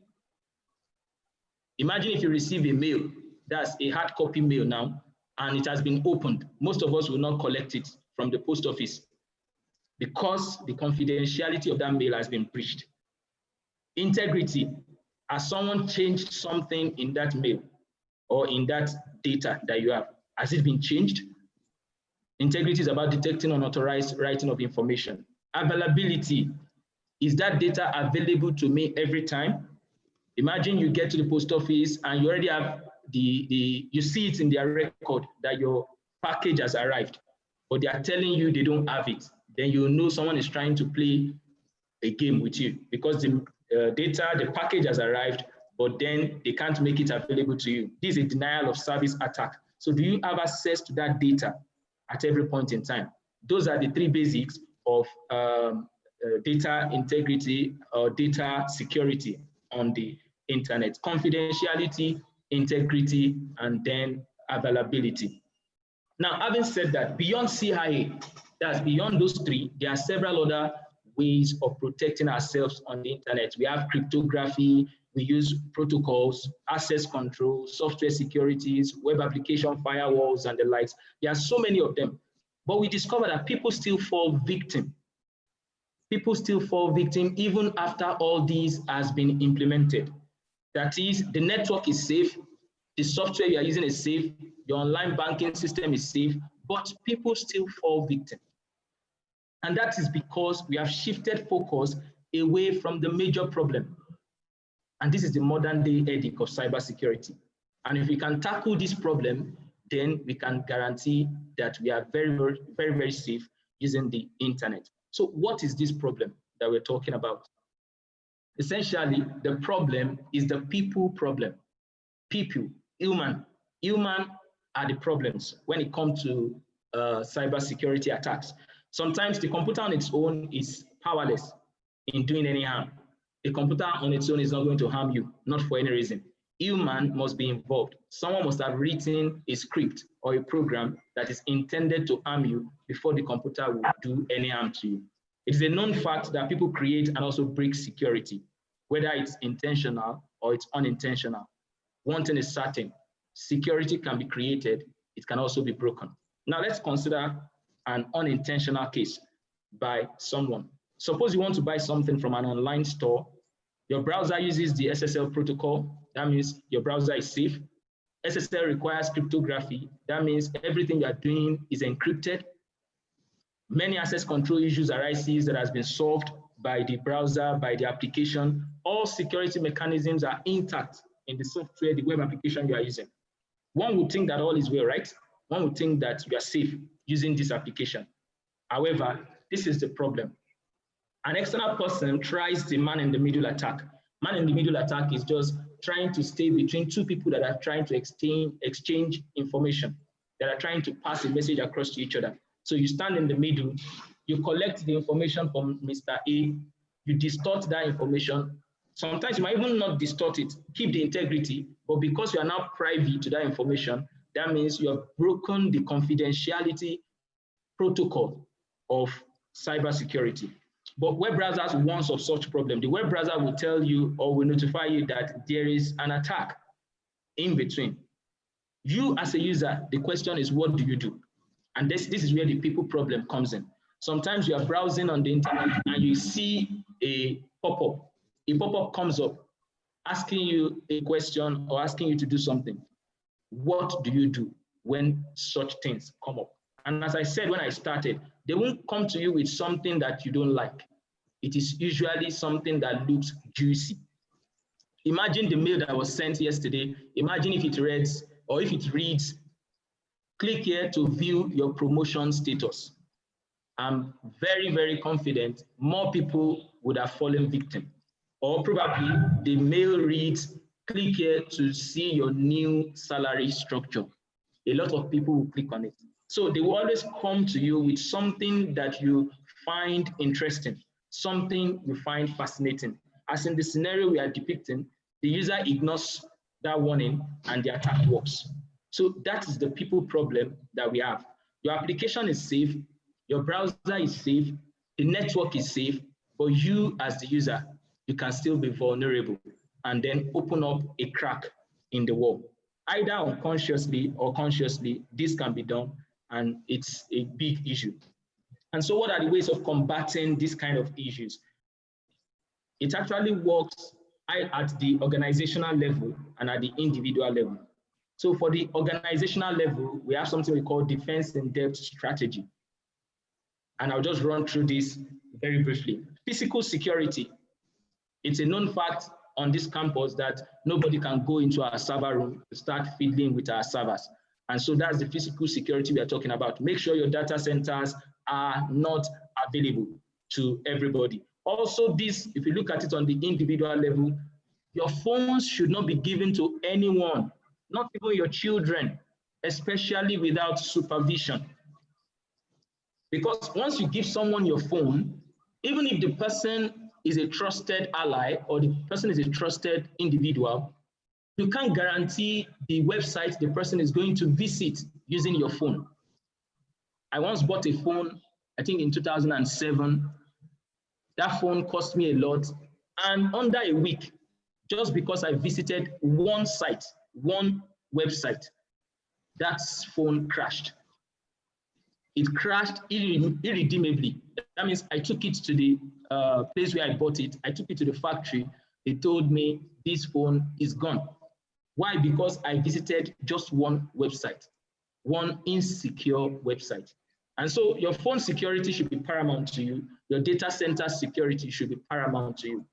Imagine if you receive a mail, that's a hard copy mail now, and it has been opened. Most of us will not collect it from the post office because the confidentiality of that mail has been breached. Integrity: has someone changed something in that mail or in that data that you have? Has it been changed? Integrity is about detecting unauthorized writing of information. Availability: is that data available to me every time? Imagine you get to the post office and you already have you see it in their record that your package has arrived, but they are telling you they don't have it. Then you know someone is trying to play a game with you because the package has arrived, but then they can't make it available to you. This is a denial of service attack. So do you have access to that data at every point in time? Those are the three basics of data integrity or data security on the internet: confidentiality, integrity, and then availability. Now, having said that, beyond CIA, that's beyond those three, there are several other ways of protecting ourselves on the internet. We have cryptography, we use protocols, access control, software securities, web application firewalls, and the likes. There are so many of them. But we discover that people still fall victim. People still fall victim even after all these has been implemented. That is, the network is safe, the software you are using is safe, your online banking system is safe, but people still fall victim. And that is because we have shifted focus away from the major problem. And this is the modern day headache of cybersecurity. And if we can tackle this problem, then we can guarantee that we are very, very, very, very safe using the internet. So what is this problem that we're talking about? Essentially, the problem is the people problem. People, human are the problems when it comes to cybersecurity attacks. Sometimes the computer on its own is powerless in doing any harm. The computer on its own is not going to harm you, not for any reason. Human must be involved. Someone must have written a script or a program that is intended to harm you before the computer will do any harm to you. It is a known fact that people create and also break security, whether it's intentional or it's unintentional. One thing is certain: security can be created, it can also be broken. Now let's consider an unintentional case by someone. Suppose you want to buy something from an online store. Your browser uses the SSL protocol. That means your browser is safe. SSL requires cryptography. That means everything you are doing is encrypted. Many access control issues arises that has been solved by the browser, by the application. All security mechanisms are intact in the software, the web application you are using. One would think that all is well, right? One would think that you are safe using this application. However, this is the problem. An external person tries the man-in-the-middle attack. Man-in-the-middle attack is just trying to stay between two people that are trying to exchange information, that are trying to pass a message across to each other. So you stand in the middle You collect the information from Mr. A, you distort that information. Sometimes you might even not distort it, keep the integrity, but because you are now privy to that information, that means you have broken the confidentiality protocol of cybersecurity. But web browsers warn of such problem. The web browser will tell you or will notify you that there is an attack in between. You as a user, the question is, what do you do? And this is where the people problem comes in. Sometimes you are browsing on the internet and you see a pop-up. A pop-up comes up asking you a question or asking you to do something. What do you do when such things come up? And as I said when I started, they won't come to you with something that you don't like. It is usually something that looks juicy. Imagine the mail that was sent yesterday. Imagine if it reads, click here to view your promotion status. I'm very, very confident more people would have fallen victim. Or probably the mail reads, click here to see your new salary structure. A lot of people will click on it. So they will always come to you with something that you find interesting, something you find fascinating. As in the scenario we are depicting, the user ignores that warning and the attack works. So that is the people problem that we have. Your application is safe, your browser is safe, the network is safe, but you as the user, you can still be vulnerable and then open up a crack in the wall. Either unconsciously or consciously, this can be done, and it's a big issue. And so what are the ways of combating this kind of issues? It actually works at the organizational level and at the individual level. So for the organizational level, we have something we call defense in depth strategy. And I'll just run through this very briefly. Physical security. It's a known fact on this campus that nobody can go into our server room to start fiddling with our servers. And so that's the physical security we are talking about. Make sure your data centers are not available to everybody. Also this, if you look at it on the individual level, your phones should not be given to anyone, not even your children, especially without supervision. Because once you give someone your phone, even if the person is a trusted ally or the person is a trusted individual, you can't guarantee the website the person is going to visit using your phone. I once bought a phone, I think in 2007. That phone cost me a lot. And under a week, just because I visited one site, one website, that phone crashed. It crashed irredeemably. That means I took it to the place where I bought it. I took it to the factory. They told me this phone is gone. Why? Because I visited just one website, one insecure website. And so your phone security should be paramount to you. Your data center security should be paramount to you.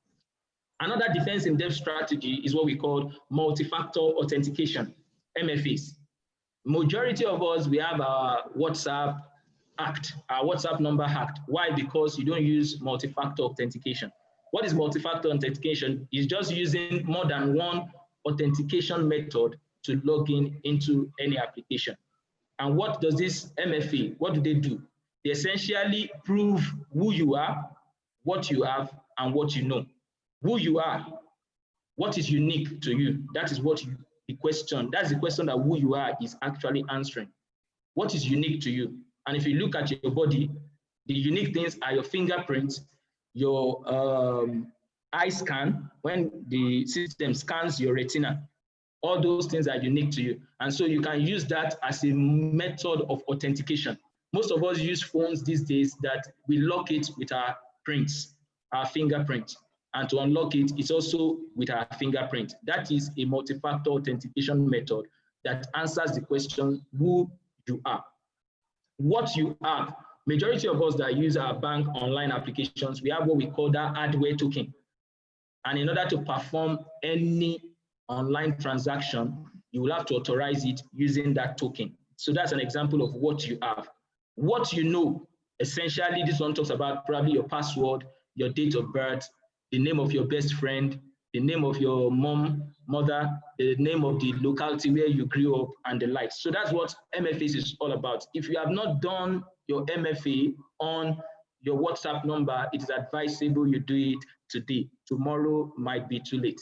Another defense in depth strategy is what we call multi-factor authentication, MFAs. Majority of us, we have our WhatsApp hacked, our WhatsApp number hacked. Why? Because you don't use multi-factor authentication. What is multi-factor authentication? It's just using more than one authentication method to log in into any application. And what does this MFA, what do? They essentially prove who you are, what you have, and what you know. Who you are, what is unique to you, that is what the question, that's the question that who you are is actually answering. What is unique to you? And if you look at your body, the unique things are your fingerprints, your eye scan, when the system scans your retina. All those things are unique to you. And so you can use that as a method of authentication. Most of us use phones these days that we lock it with our prints, our fingerprint. And to unlock it, it's also with our fingerprint. That is a multi-factor authentication method that answers the question, who you are. What you have, majority of us that use our bank online applications, we have what we call that hardware token. And in order to perform any online transaction, you will have to authorize it using that token. So that's an example of what you have. What you know, essentially, this one talks about probably your password, your date of birth, the name of your best friend, the name of your mother, the name of the locality where you grew up, and the likes. So that's what MFA is all about. If you have not done your MFA on your WhatsApp number, it is advisable you do it today. Tomorrow might be too late.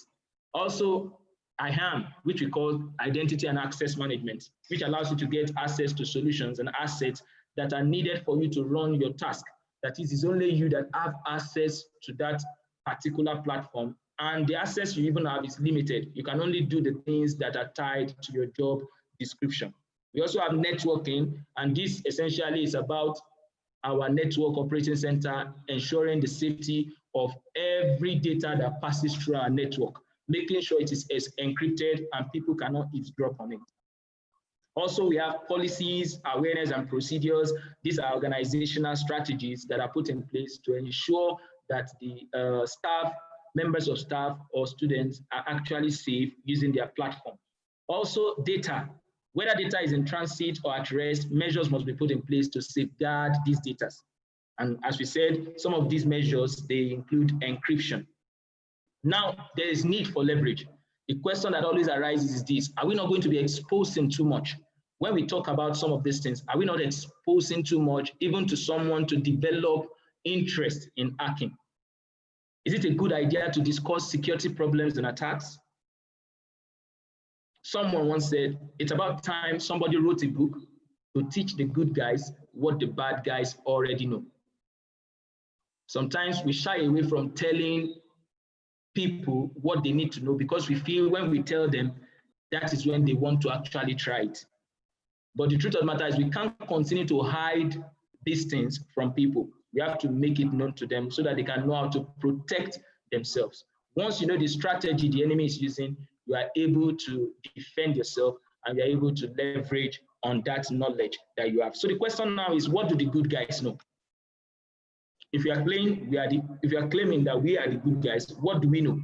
Also, IAM, which we call Identity and Access Management, which allows you to get access to solutions and assets that are needed for you to run your task. That is, it's only you that have access to that particular platform, and the access you even have is limited. You can only do the things that are tied to your job description. We also have networking, and this essentially is about our network operating center ensuring the safety of every data that passes through our network, making sure it is encrypted and people cannot eavesdrop on it. Also, we have policies, awareness, and procedures. These are organizational strategies that are put in place to ensure that the staff, members of staff, or students are actually safe using their platform. Also, data. Whether data is in transit or at rest, measures must be put in place to safeguard these data. And as we said, some of these measures, they include encryption. Now, there is need for leverage. The question that always arises is this: are we not going to be exposing too much? When we talk about some of these things, are we not exposing too much, even to someone to develop interest in hacking? Is it a good idea to discuss security problems and attacks? Someone once said, it's about time somebody wrote a book to teach the good guys what the bad guys already know. Sometimes we shy away from telling people what they need to know because we feel when we tell them, that is when they want to actually try it. But the truth of the matter is we can't continue to hide these things from people. We have to make it known to them so that they can know how to protect themselves. Once you know the strategy the enemy is using, you are able to defend yourself and you are able to leverage on that knowledge that you have. So the question now is, what do the good guys know? If you are claiming that we are the good guys, what do we know?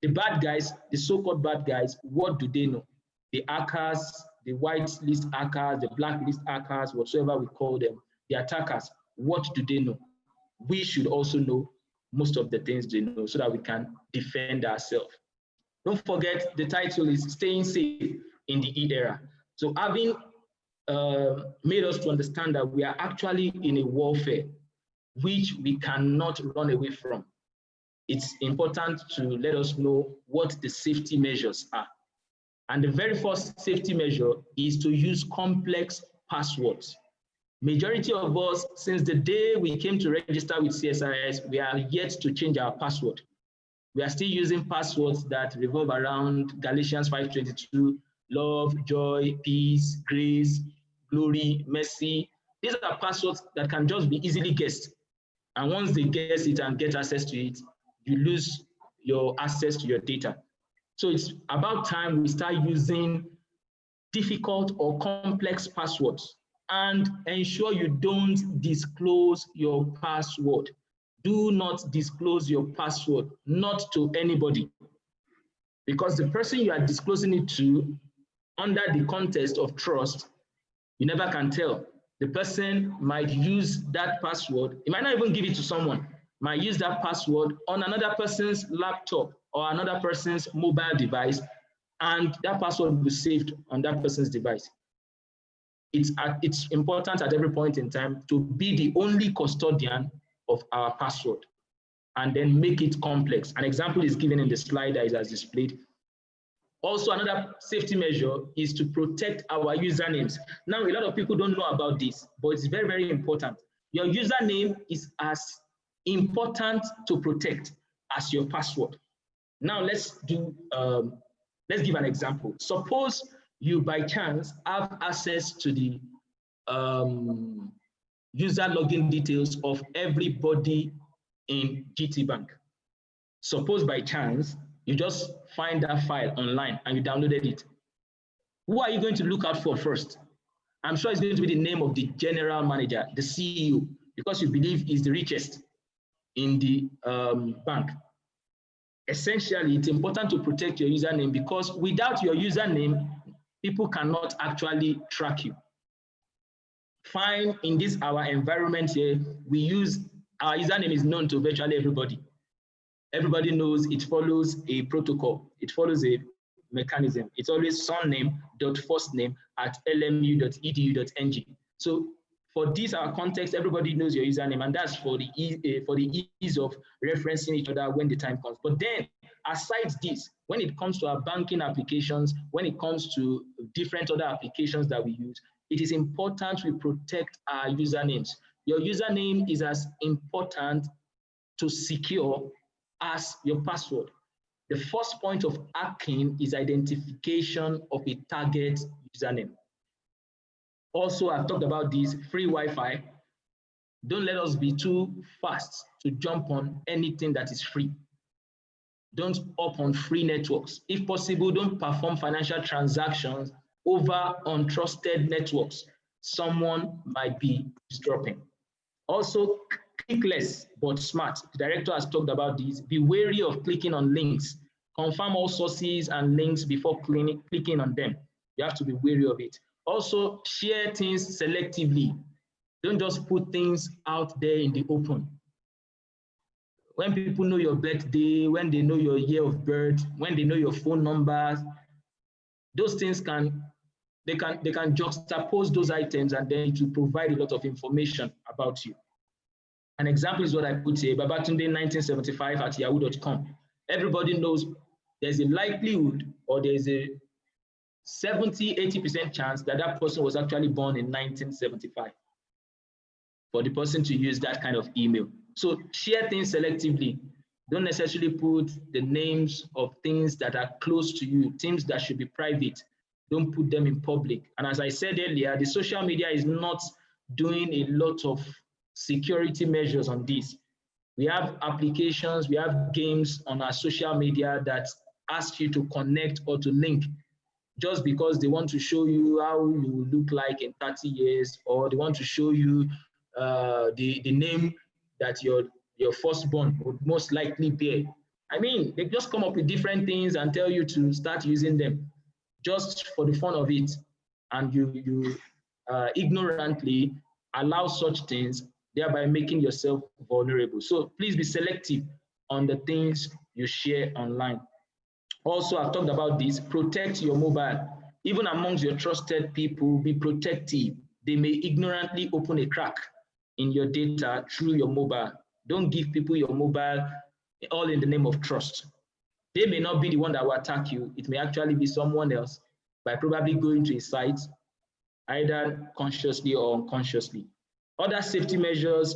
The bad guys, the so-called bad guys, what do they know? The hackers, the whitelist hackers, the blacklist hackers, whatsoever we call them, the attackers, what do they know? We should also know most of the things they know so that we can defend ourselves. Don't forget, the title is Staying Safe in the E-Era. So having made us to understand that we are actually in a warfare which we cannot run away from, it's important to let us know what the safety measures are. And the very first safety measure is to use complex passwords. Majority of us, since the day we came to register with CSIS, we are yet to change our password. We are still using passwords that revolve around Galatians 5:22, love, joy, peace, grace, glory, mercy. These are passwords that can just be easily guessed. And once they guess it and get access to it, you lose your access to your data. So it's about time we start using difficult or complex passwords, and ensure you don't disclose your password. Do not disclose your password, not to anybody, because the person you are disclosing it to, under the context of trust, you never can tell. The person might use that password, he might not even give it to someone, might use that password on another person's laptop or another person's mobile device, and that password will be saved on that person's device. It's important at every point in time to be the only custodian of our password and then make it complex. An example is given in the slide that is as displayed. Also, another safety measure is to protect our usernames. Now, a lot of people don't know about this, but it's very, very important. Your username is as important to protect as your password. Now, let's give an example. Suppose you by chance have access to the user login details of everybody in GT Bank. Suppose by chance you just find that file online and you downloaded it. Who are you going to look out for first? I'm sure it's going to be the name of the general manager, the CEO, because you believe he's the richest in the bank. Essentially, it's important to protect your username, because without your username, people cannot actually track you. Fine, in this our environment here, our username is known to virtually everybody. Everybody knows it follows a protocol. It follows a mechanism. It's always surname.firstname@lmu.edu.ng. So For this, our context, everybody knows your username, and that's for the ease of referencing each other when the time comes. But then, aside this, when it comes to our banking applications, when it comes to different other applications that we use, it is important we protect our usernames. Your username is as important to secure as your password. The first point of hacking is identification of a target username. Also, I've talked about this, free Wi-Fi. Don't let us be too fast to jump on anything that is free. Don't opt on free networks. If possible, don't perform financial transactions over untrusted networks. Someone might be dropping. Also, click less but smart. The director has talked about this. Be wary of clicking on links. Confirm all sources and links before clicking on them. You have to be wary of it. Also, share things selectively. Don't just put things out there in the open. When people know your birthday, when they know your year of birth, when they know your phone numbers, those things can juxtapose those items, and then it will provide a lot of information about you. An example is what I put here, Babatunde 1975 at yahoo.com. Everybody knows there's a likelihood, or there's a 70–80% chance that that person was actually born in 1975 for the person to use that kind of email. So share things selectively. Don't necessarily put the names of things that are close to you, things that should be private. Don't put them in public. And as I said earlier, the social media is not doing a lot of security measures on this. We have applications, we have games on our social media that ask you to connect or to link, just because they want to show you how you look like in 30 years, or they want to show you the name that your firstborn would most likely bear. I mean, they just come up with different things and tell you to start using them just for the fun of it. And you ignorantly allow such things, thereby making yourself vulnerable. So please be selective on the things you share online. Also, I've talked about this, protect your mobile. Even amongst your trusted people, be protective. They may ignorantly open a crack in your data through your mobile. Don't give people your mobile all in the name of trust. They may not be the one that will attack you. It may actually be someone else by probably going to a site, either consciously or unconsciously. Other safety measures,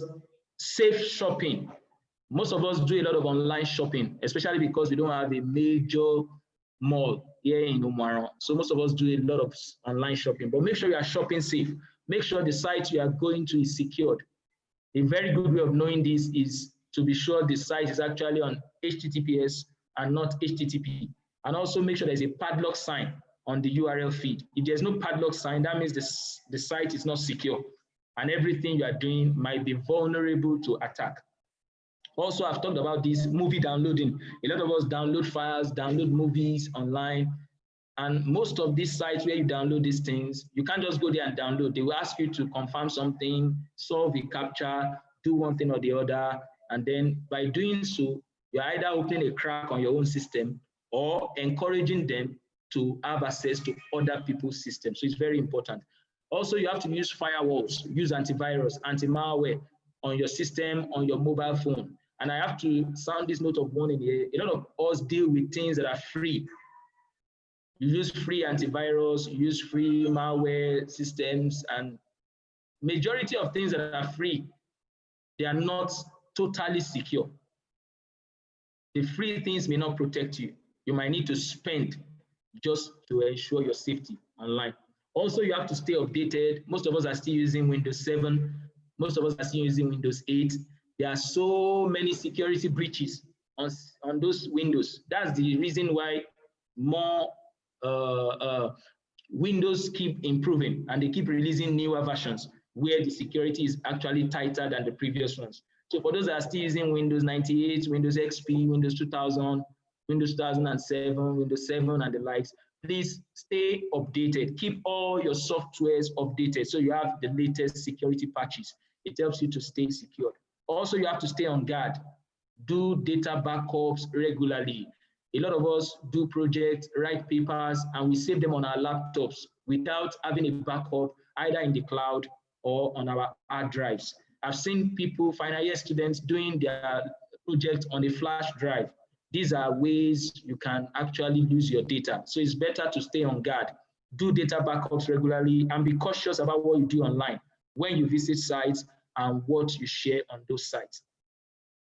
safe shopping. Most of us do a lot of online shopping, especially because we don't have a major mall here in Omu-Aran. So most of us do a lot of online shopping, but make sure you are shopping safe. Make sure the site you are going to is secured. A very good way of knowing this is to be sure the site is actually on HTTPS and not HTTP. And also make sure there's a padlock sign on the URL feed. If there's no padlock sign, that means the site is not secure, and everything you are doing might be vulnerable to attack. Also, I've talked about this movie downloading. A lot of us download files, download movies online, and most of these sites where you download these things, you can't just go there and download. They will ask you to confirm something, solve a captcha, do one thing or the other, and then by doing so, you're either opening a crack on your own system or encouraging them to have access to other people's systems. So it's very important. Also, you have to use firewalls, use antivirus, anti-malware on your system, on your mobile phone. And I have to sound this note of warning here. A lot of us deal with things that are free. You use free antivirus, you use free malware systems, and majority of things that are free, they are not totally secure. The free things may not protect you. You might need to spend just to ensure your safety online. Also, you have to stay updated. Most of us are still using Windows 7. Most of us are still using Windows 8. There are so many security breaches on those Windows. That's the reason why more Windows keep improving, and they keep releasing newer versions where the security is actually tighter than the previous ones. So for those that are still using Windows 98, Windows XP, Windows 2000, Windows 2007, Windows 7, and the likes, please stay updated. Keep all your softwares updated so you have the latest security patches. It helps you to stay secure. Also, you have to stay on guard. Do data backups regularly. A lot of us do projects, write papers, and we save them on our laptops without having a backup either in the cloud or on our hard drives. I've seen people, final year students, doing their project on a flash drive. These are ways you can actually lose your data. So it's better to stay on guard, do data backups regularly, and be cautious about what you do online when you visit sites and what you share on those sites.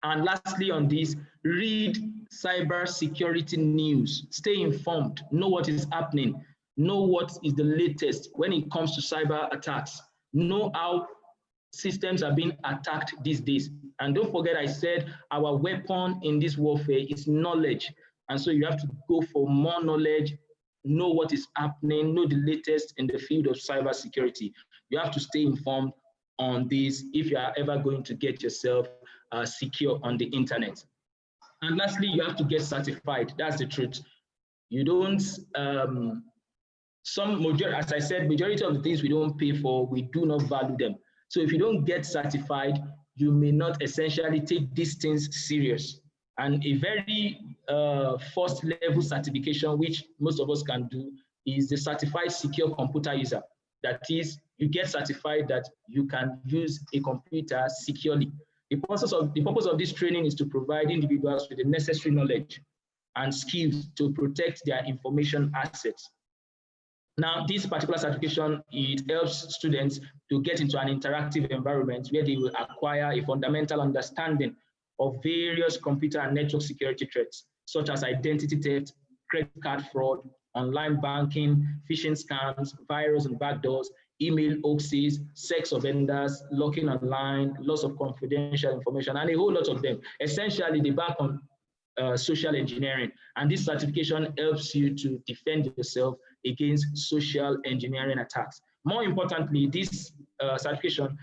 And lastly on this, read cybersecurity news, stay informed, know what is happening, know what is the latest when it comes to cyber attacks, know how systems are being attacked these days. And don't forget, I said our weapon in this warfare is knowledge. And so you have to go for more knowledge, know what is happening, know the latest in the field of cybersecurity. You have to stay informed on this if you are ever going to get yourself secure on the internet. And lastly, you have to get certified. That's the truth. You don't, as I said, majority of the things we don't pay for, we do not value them. So if you don't get certified, you may not essentially take these things serious. And a very first level certification, which most of us can do, is the Certified Secure Computer User. That is, you get certified that you can use a computer securely. The purpose of this training is to provide individuals with the necessary knowledge and skills to protect their information assets. Now, this particular certification, it helps students to get into an interactive environment where they will acquire a fundamental understanding of various computer and network security threats, such as identity theft, credit card fraud, online banking, phishing scams, virus and backdoors, email hoaxes, sex offenders, locking online, loss of confidential information, and a whole lot of them. Essentially, they back on social engineering. And this certification helps you to defend yourself against social engineering attacks. More importantly, this certification,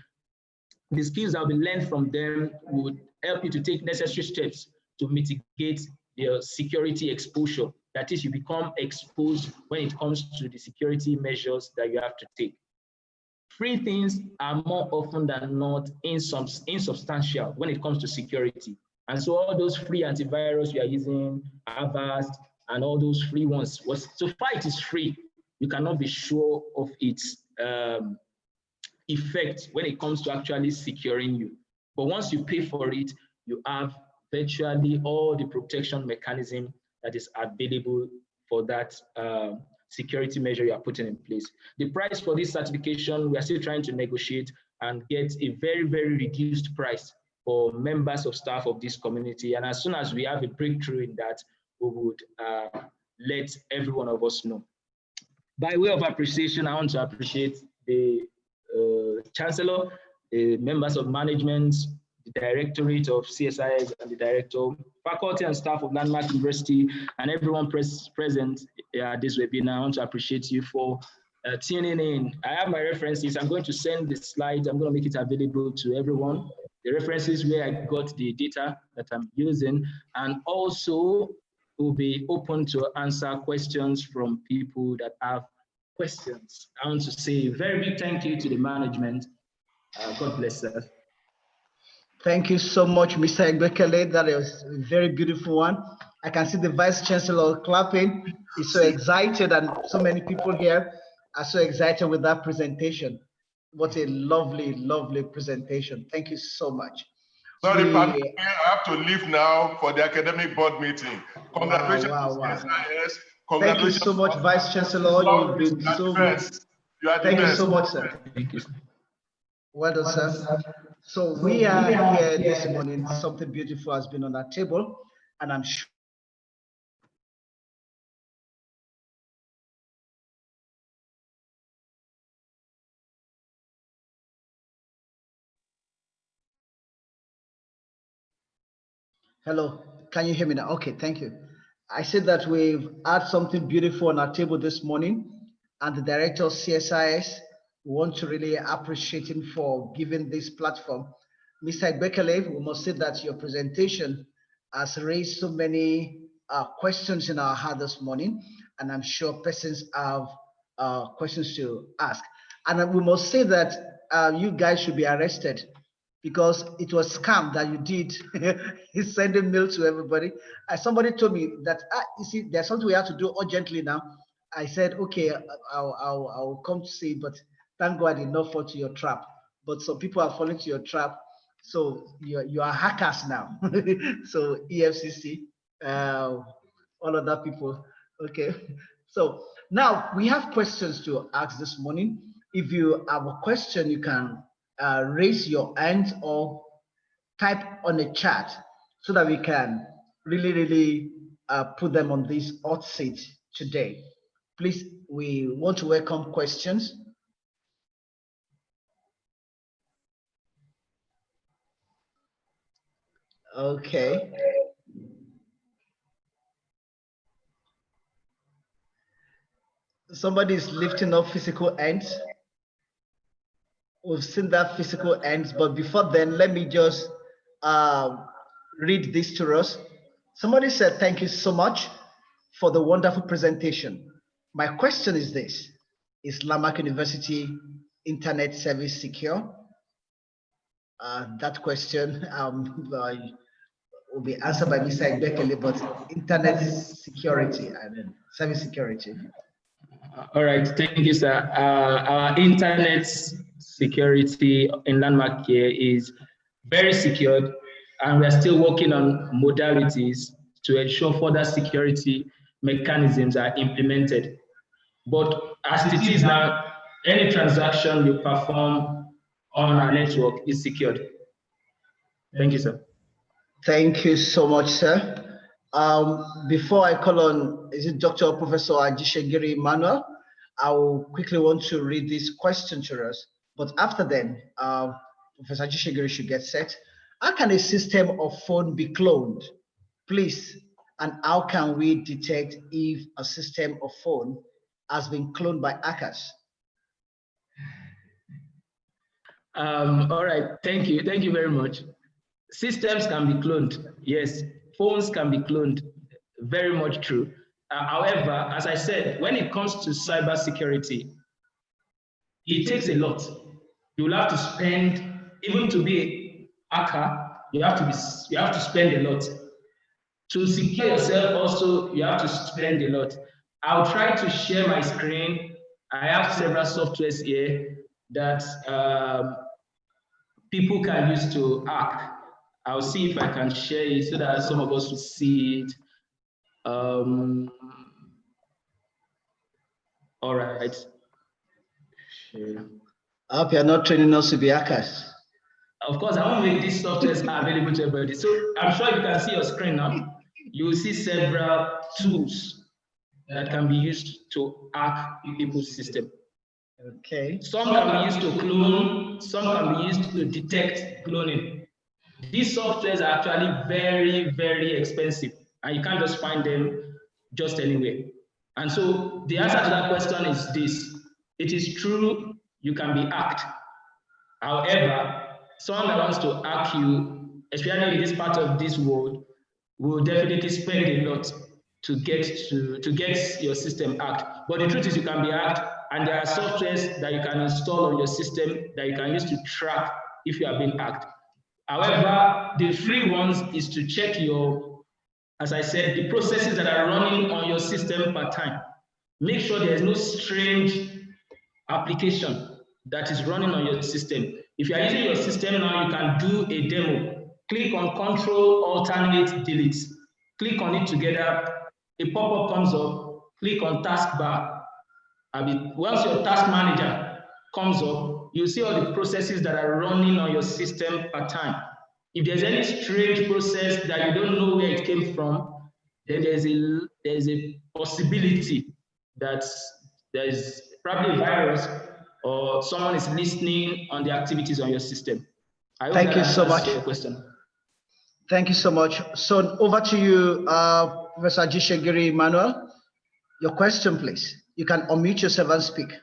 the skills that will be learned from them would help you to take necessary steps to mitigate your security exposure. That is, you become exposed when it comes to the security measures that you have to take. Free things are more often than not insubstantial when it comes to security. And so all those free antivirus you are using, Avast, and all those free ones, so far it is free. You cannot be sure of its effect when it comes to actually securing you. But once you pay for it, you have virtually all the protection mechanism that is available for that security measure you are putting in place. The price for this certification, we are still trying to negotiate and get a very, very reduced price for members of staff of this community. And as soon as we have a breakthrough in that, we would let every one of us know. By way of appreciation, I want to appreciate the Chancellor, the members of management, the Directorate of CSIS, and the Director, faculty and staff of Landmark University, and everyone present at this webinar. I want to appreciate you for tuning in. I have my references. I'm going to send the slides. I'm going to make it available to everyone. The references where I got the data that I'm using, and also will be open to answer questions from people that have questions. I want to say a very big thank you to the management. God bless us. Thank you so much, Mr. Egbekele. That is a very beautiful one. I can see the Vice Chancellor clapping. He's so excited, and so many people here are so excited with that presentation. What a lovely, lovely presentation. Thank you so much. Sorry, I have to leave now for the academic board meeting. Congratulations, CSIS. Thank you so much, Vice Chancellor. You've been so good. Thank you so much, sir. Thank you. Well done, sir. So we are here this morning. Something beautiful has been on our table, and I'm sure hello, can you hear me now? Okay, thank you. I said that we've had something beautiful on our table this morning, and the Director of CSIS, we want to really appreciate him for giving this platform. Mr. Egbekele, we must say that your presentation has raised so many questions in our heart this morning, and I'm sure persons have questions to ask. And we must say that you guys should be arrested, because it was scam that you did. He's sending mail to everybody. Somebody told me that, you see, there's something we have to do urgently now. I said, okay, I'll come to see it, but thank God I did not fall to your trap. but some people are falling to your trap. So you are hackers now. So EFCC, all other people. Okay. So now we have questions to ask this morning. If you have a question, you can raise your hand or type on the chat so that we can really put them on this hot seat today. Please, we want to welcome questions. Okay. Somebody is lifting up physical ends. We've seen that physical ends, but before then, let me just read this to us. Somebody said, thank you so much for the wonderful presentation. My question is this: is Landmark University internet service secure? That question will be answered by Mr. Ibekele, but internet security and service security. All right, thank you, sir. Our internet security in Landmark here is very secured, and we are still working on modalities to ensure further security mechanisms are implemented. But as it is now, any transaction you perform on our network is secured. Thank you, sir. Thank you so much, sir. Before I call on, is it Dr. or Professor Ajishegiri Emmanuel? I will quickly want to read this question to us. But after then, Professor Ajishegiri should get set. How can a system of phone be cloned? Please, and how can we detect if a system of phone has been cloned by hackers? All right, thank you. Thank you very much. Systems can be cloned. Yes, phones can be cloned. Very much true. However, as I said, when it comes to cybersecurity, it takes a lot. You will have to spend, even to be a hacker, you have to spend a lot. To secure yourself also, you have to spend a lot. I'll try to share my screen. I have several softwares here that people can use to hack. I'll see if I can share it so that some of us will see it. All right. I hope you're not training us to be hackers. Of course, I won't make these softwares available to everybody. So I'm sure you can see your screen now. You will see several tools that can be used to hack people's system. Okay. Some can be used to clone, some can be used to detect cloning. These softwares are actually very, very expensive, and you can't just find them just anywhere. And so the answer to that question is this: it is true you can be hacked. However, someone that wants to hack you, especially in this part of this world, will definitely spend a lot to get your system hacked. But the truth is you can be hacked, and there are softwares that you can install on your system that you can use to track if you have been hacked. However, the free ones is to check your, as I said, the processes that are running on your system per time. Make sure there is no strange application that is running on your system. If you are using your system now, you can do a demo. Click on Control, Alternate, Delete. Click on it together. A pop-up comes up. Click on Taskbar. Once your Task Manager comes up, you'll see all the processes that are running on your system per time. If there's any strange process that you don't know where it came from, then there's a possibility that there's probably a virus or someone is listening on the activities on your system. Thank you so much. Your question. Thank you so much. So over to you, Professor Ajishegiri Emmanuel. Your question, please. You can unmute yourself and speak.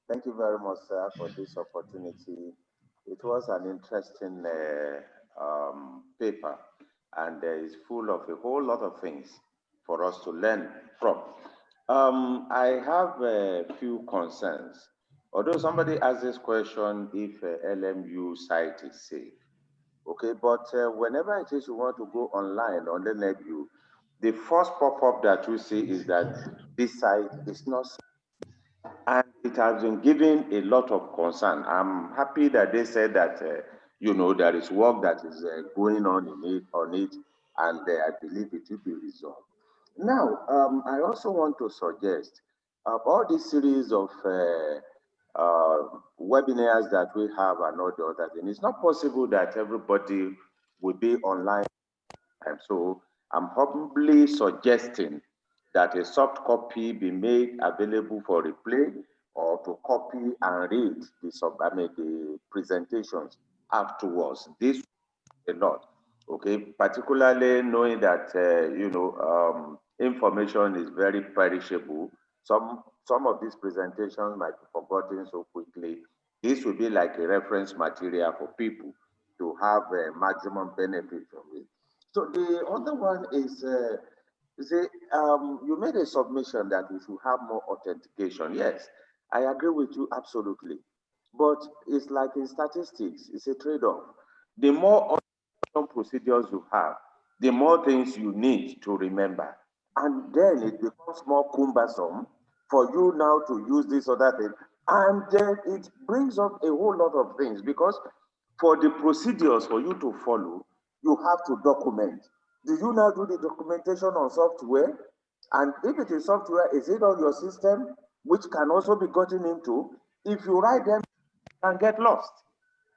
Thank you very much, sir, for this opportunity. It was an interesting paper, and it's full of a whole lot of things for us to learn from. I have a few concerns. Although somebody asked this question if LMU site is safe, okay, but whenever it is you want to go online on the NetView, the first pop-up that you see is that this side is not safe. And it has been given a lot of concern. I'm happy that they said that, you know, there is work that is going on it, and I believe it will be resolved. Now, I also want to suggest all this series of webinars that we have and all the other things. It's not possible that everybody will be online. And so I'm humbly suggesting that a soft copy be made available for replay, or to copy and read the presentations afterwards. This a lot, okay? Particularly knowing that information is very perishable. Some of these presentations might be forgotten so quickly. This will be like a reference material for people to have a maximum benefit from it. So the other one is, you made a submission that we should have more authentication. Yes, I agree with you absolutely. But it's like in statistics, it's a trade-off. The more procedures you have, the more things you need to remember. And then it becomes more cumbersome for you now to use this other thing. And then it brings up a whole lot of things, because for the procedures for you to follow, you have to document. Do you now do the documentation on software? And if it is software, is it on your system, which can also be gotten into? If you write them, you can get lost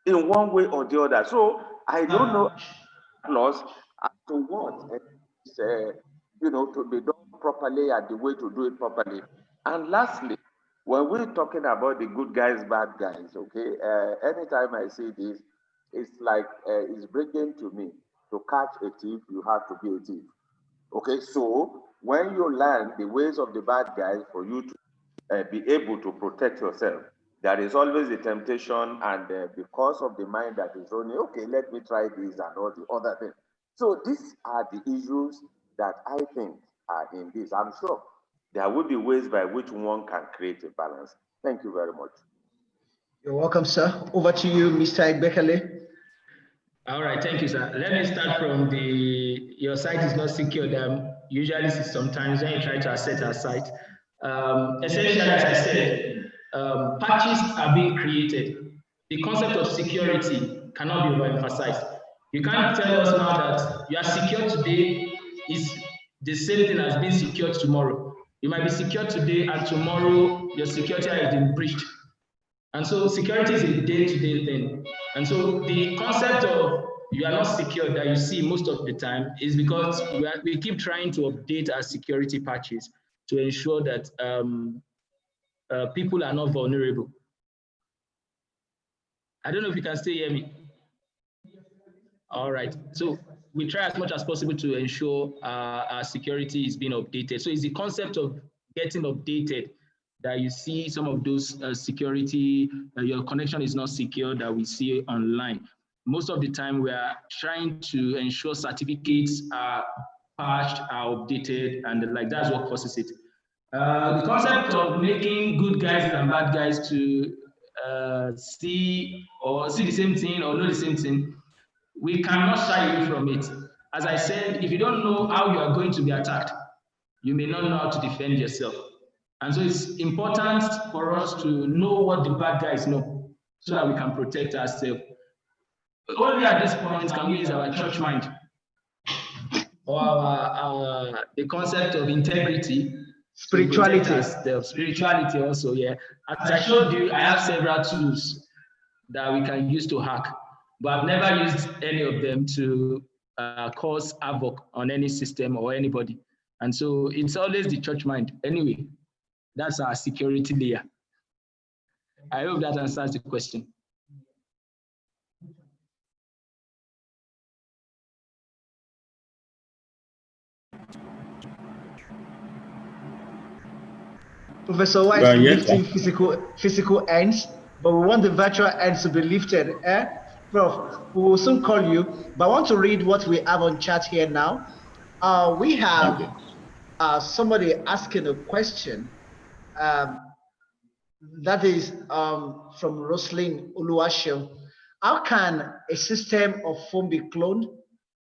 in one way or the other. So I don't know lost as to what is, to be done properly and the way to do it properly. And lastly, when we're talking about the good guys, bad guys, okay, anytime I see this, it's like it's bringing to me, to catch a thief, you have to be a thief. Okay, so when you learn the ways of the bad guys for you to be able to protect yourself, there is always a temptation, and because of the mind that is only, okay, let me try this and all the other things. So these are the issues that I think are in this. I'm sure there will be ways by which one can create a balance. Thank you very much. You're welcome, sir. Over to you, Mr. Igbekele. All right, thank you, sir. Let me start from your site is not secured. Usually sometimes when you try to access our site, essentially, as I said, patches are being created. The concept of security cannot be overemphasized. You can't tell us now that you are secure today is the same thing as being secure tomorrow. You might be secure today and tomorrow your security has been breached. And so security is a day-to-day thing. And so the concept of you are not secure that you see most of the time is because we keep trying to update our security patches to ensure that people are not vulnerable. I don't know if you can still hear me. All right. So we try as much as possible to ensure our security is being updated. So it's the concept of getting updated that you see some of those security, your connection is not secure that we see online. Most of the time we are trying to ensure certificates are patched, are updated, and like that's what causes it. The concept of making good guys and bad guys to see the same thing or know the same thing, we cannot shy away from it. As I said, if you don't know how you are going to be attacked, you may not know how to defend yourself. And so it's important for us to know what the bad guys know so that we can protect ourselves. Only at this point can we use our church mind or the concept of integrity, spirituality. Spirituality also, yeah. As I showed you, I have several tools that we can use to hack, but I've never used any of them to cause havoc on any system or anybody. And so it's always the church mind. Anyway, that's our security layer. I hope that answers the question. Professor White lifting physical ends, but we want the virtual ends to be lifted. Prof, we will soon call you, but I want to read what we have on chat here now. We have somebody asking a question. That is from Roslyn Uluwashio. How can a system of phone be cloned?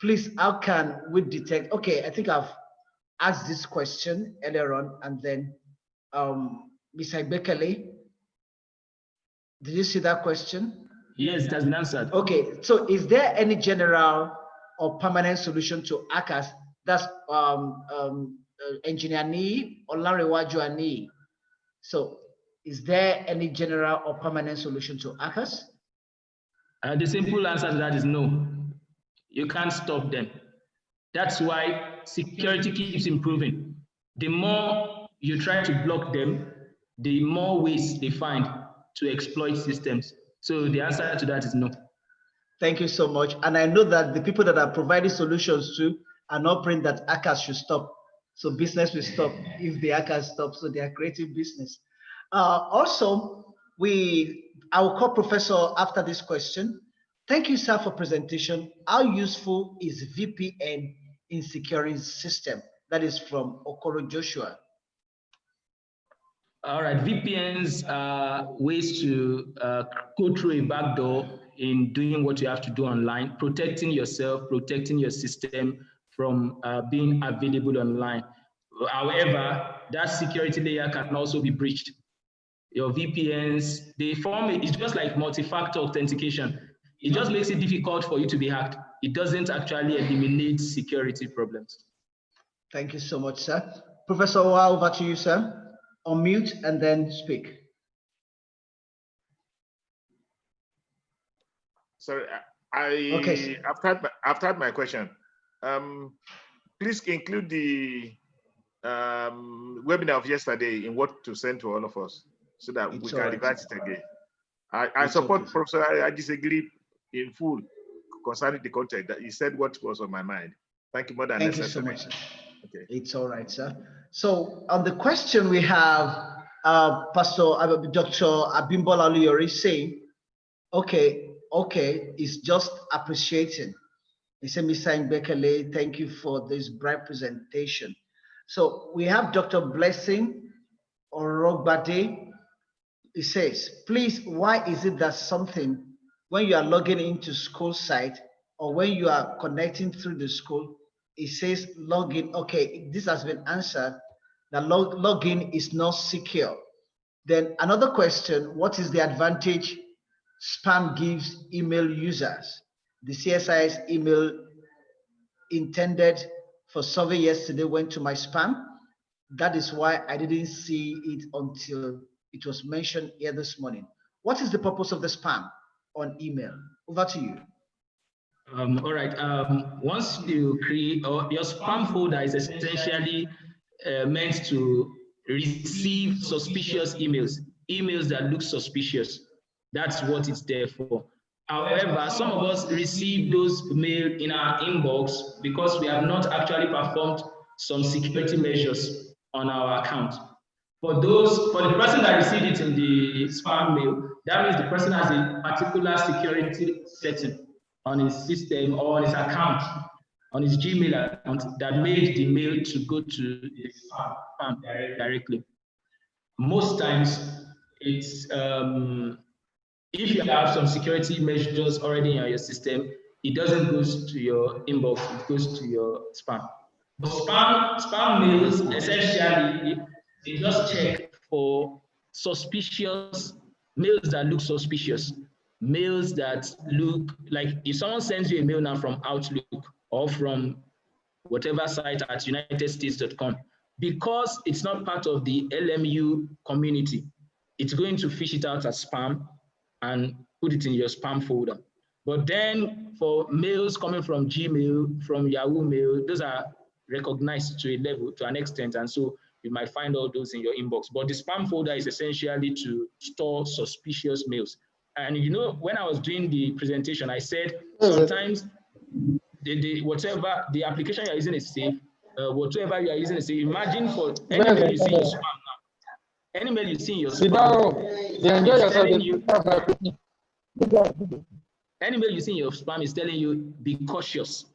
Please, how can we detect? Okay, I think I've asked this question earlier on, and then Mr. Bekele, did you see that question? Yes, it has been answered. Okay, so is there any general or permanent solution to hackers? That's Engineer Ni or Larewaju Ani. So is there any general or permanent solution to hackers? The simple answer to that is no. You can't stop them. That's why security keeps improving. The more you try to block them, the more ways they find to exploit systems. So the answer to that is no. Thank you so much. And I know that the people that are providing solutions to are not praying that hackers should stop. So business will stop if the hackers stop. So they are creating business. Also, I will call Professor after this question. Thank you, sir, for presentation. How useful is VPN in securing system? That is from Okoro Joshua. All right, VPNs are ways to go through a backdoor in doing what you have to do online, protecting yourself, protecting your system from being available online. However, that security layer can also be breached. Your VPNs, they form, it's just like multi-factor authentication. It just makes it difficult for you to be hacked. It doesn't actually eliminate security problems. Thank you so much, sir. Professor Owa, over to you, sir. Unmute and then speak. Sorry, Okay. I've had my question. Please include the webinar of yesterday in what to send to all of us so that we can revise it again. I support Professor. I disagree in full concerning the content that he said what was on my mind. Thank you more than necessary. Thank you so much, sir. Okay. It's all right, sir. So on the question we have Pastor Dr. Abimbola Oluyori saying, okay, it's just appreciating. He said, Mr. Bekele, thank you for this bright presentation. So we have Dr. Blessing Orogbade. He says, please, why is it that something when you are logging into school site or when you are connecting through the school, it says login? Okay, this has been answered. The login is not secure. Then another question, what is the advantage spam gives email users? The CSIS email intended for survey yesterday went to my spam. That is why I didn't see it until it was mentioned here this morning. What is the purpose of the spam on email? Over to you. All right. Once you create, your spam folder is essentially meant to receive suspicious emails, emails that look suspicious. That's what it's there for. However, some of us receive those mail in our inbox because we have not actually performed some security measures on our account. For the person that received it in the spam mail, that means the person has a particular security setting on his system or on his account, on his Gmail account, that made the mail to go to the spam directly. Most times, it's if you have some security measures already in your system, it doesn't go to your inbox, it goes to your spam. But spam mails, essentially, they just check for suspicious mails that look suspicious, mails that look like if someone sends you a mail now from Outlook or from whatever site at unitedstates.com, because it's not part of the LMU community, it's going to fish it out as spam and put it in your spam folder. But then for mails coming from Gmail, from Yahoo Mail, those are recognized to a level, to an extent, and so you might find all those in your inbox. But the spam folder is essentially to store suspicious mails. And you know, when I was doing the presentation, I said sometimes whatever the application you're using is safe, whatever you are using is safe. Imagine for any mail you see in your spam now, any mail you see in your spam, any mail you see in your spam is telling you, be cautious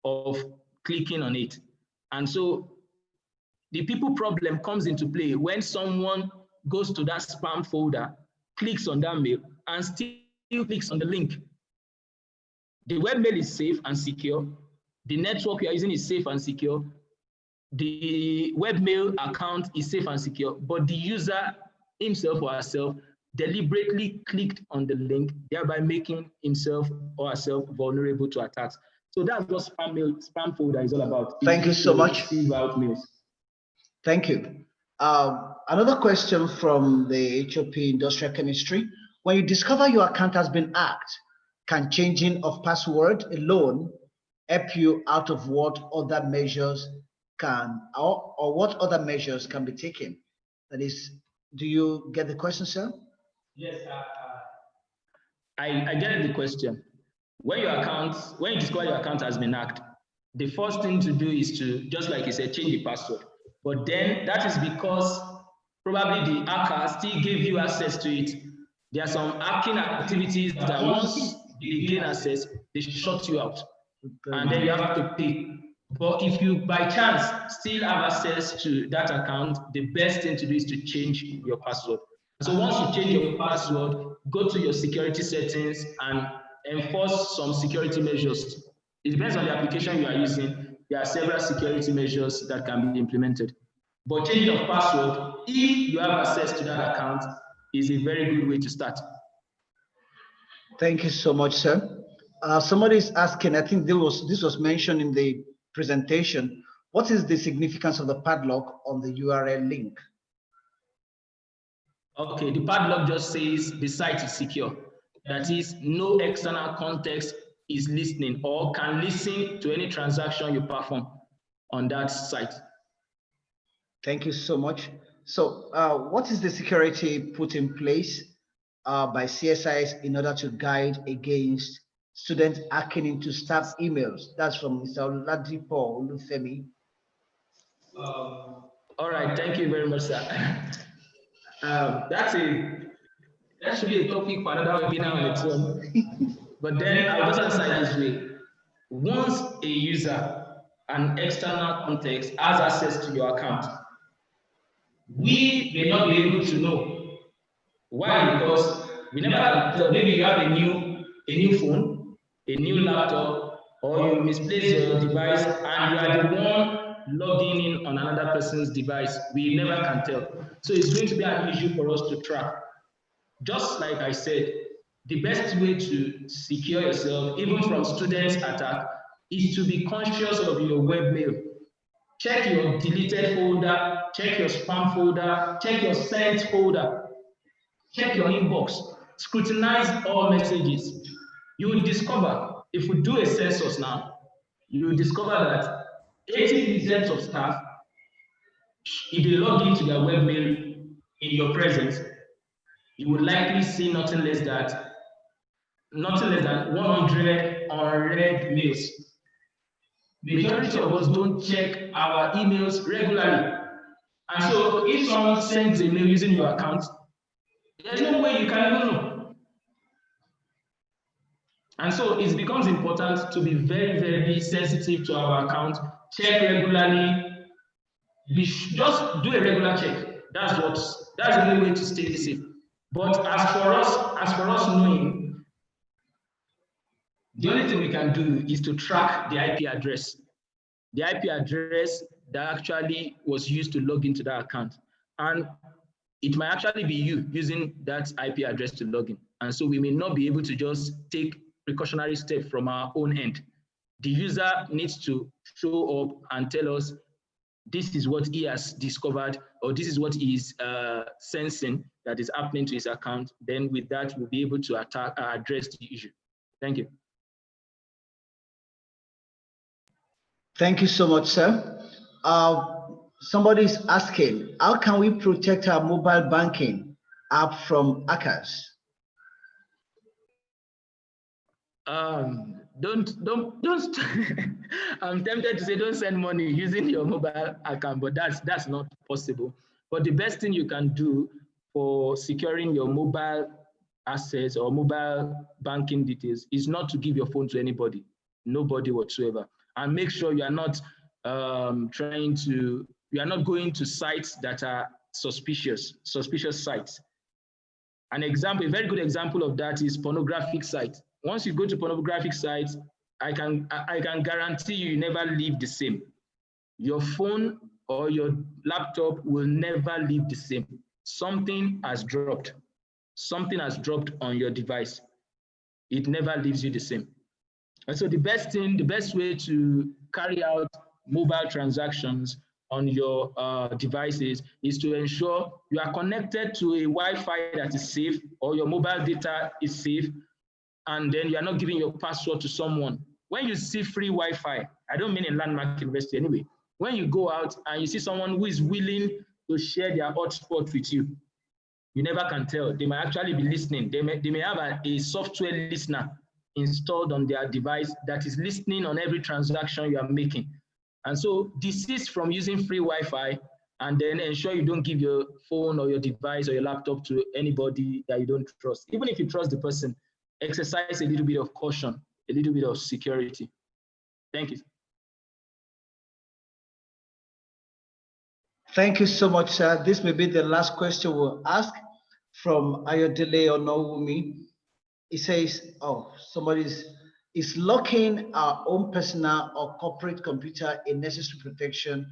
of clicking on it. And so the people problem comes into play when someone goes to that spam folder, clicks on that mail, and still clicks on the link. The web mail is safe and secure. The network you are using is safe and secure. the webmail account is safe and secure, but the user himself or herself deliberately clicked on the link, thereby making himself or herself vulnerable to attacks. So that's what spam folder is all about. Thank you so much. Receive out mails. Thank you. Another question from the HOP Industrial Chemistry. When you discover your account has been hacked, can changing of password alone help you out of what other measures can, or what other measures can be taken? That is, do you get the question, sir? Yes, I get the question. When you discover your account has been hacked, the first thing to do is to, just like you said, change the password. But then that is because probably the hacker still gave you access to it. There are some hacking activities that once they gain access, they shut you out. And then you have to pay. But if you by chance still have access to that account, the best thing to do is to change your password. So once you change your password, go to your security settings and enforce some security measures. It depends on the application you are using. There are several security measures that can be implemented. But changing of password, if you have access to that account, is a very good way to start. Thank you so much, sir. Somebody is asking, I think this was mentioned in the presentation, what is the significance of the padlock on the URL link? Okay, the padlock just says the site is secure. That is, no external context is listening or can listen to any transaction you perform on that site. Thank you so much. So what is the security put in place by CSIS in order to guide against students hacking into staff emails? That's from Mr. Oladipo Olufemi. All right, thank you very much, sir. That should be a topic for another webinar on its own. But then I'll just answer this way. Once a user, an external context, has access to your account, we may not be able to know. Why? Because we never can tell. Maybe you have a new phone, a new laptop, or you misplace your device and you are the one logging in on another person's device. We never can tell. So it's going to be an issue for us to track. Just like I said, the best way to secure yourself, even from students' attack, is to be conscious of your webmail. Check your deleted folder, check your spam folder, check your sent folder, check your inbox, scrutinize all messages. You will discover, if we do a census now, you will discover that 80% of staff, if they log into their webmail in your presence, you would likely see nothing less than 100 unread mails. Majority of us don't check our emails regularly. And so if someone sends a mail using your account, there's no way you can even know. And so it becomes important to be very, very sensitive to our account, check regularly, just do a regular check. That's the only way to stay safe. But as for us knowing, the only thing we can do is to track the IP address. The IP address that actually was used to log into that account. And it might actually be you using that IP address to log in. And so we may not be able to just take precautionary steps from our own end. The user needs to show up and tell us, this is what he has discovered, or this is what he is sensing that is happening to his account. Then with that, we'll be able to address the issue. Thank you. Thank you so much, sir. Somebody is asking, how can we protect our mobile banking app from hackers? Don't I'm tempted to say don't send money using your mobile account, but that's not possible. But the best thing you can do for securing your mobile assets or mobile banking details is not to give your phone to anybody, nobody whatsoever. And make sure you are not going to sites that are suspicious sites. A very good example of that is pornographic sites. Once you go to pornographic sites, I can guarantee you never leave the same. Your phone or your laptop will never leave the same. Something has dropped. Something has dropped on your device. It never leaves you the same. And so the best way to carry out mobile transactions on your devices is to ensure you are connected to a Wi-Fi that is safe, or your mobile data is safe, and then you are not giving your password to someone. When you see free Wi-Fi, I don't mean in Landmark University anyway, when you go out and you see someone who is willing to share their hotspot with you, you never can tell. They might actually be listening. They may have a software listener installed on their device that is listening on every transaction you are making. And so desist from using free Wi-Fi, and then ensure you don't give your phone or your device or your laptop to anybody that you don't trust. Even if you trust the person, exercise a little bit of caution, a little bit of security. Thank you. Thank you so much, sir. This may be the last question we'll ask from Ayodele Onowumi. It says, oh, is locking our own personal or corporate computer a necessary protection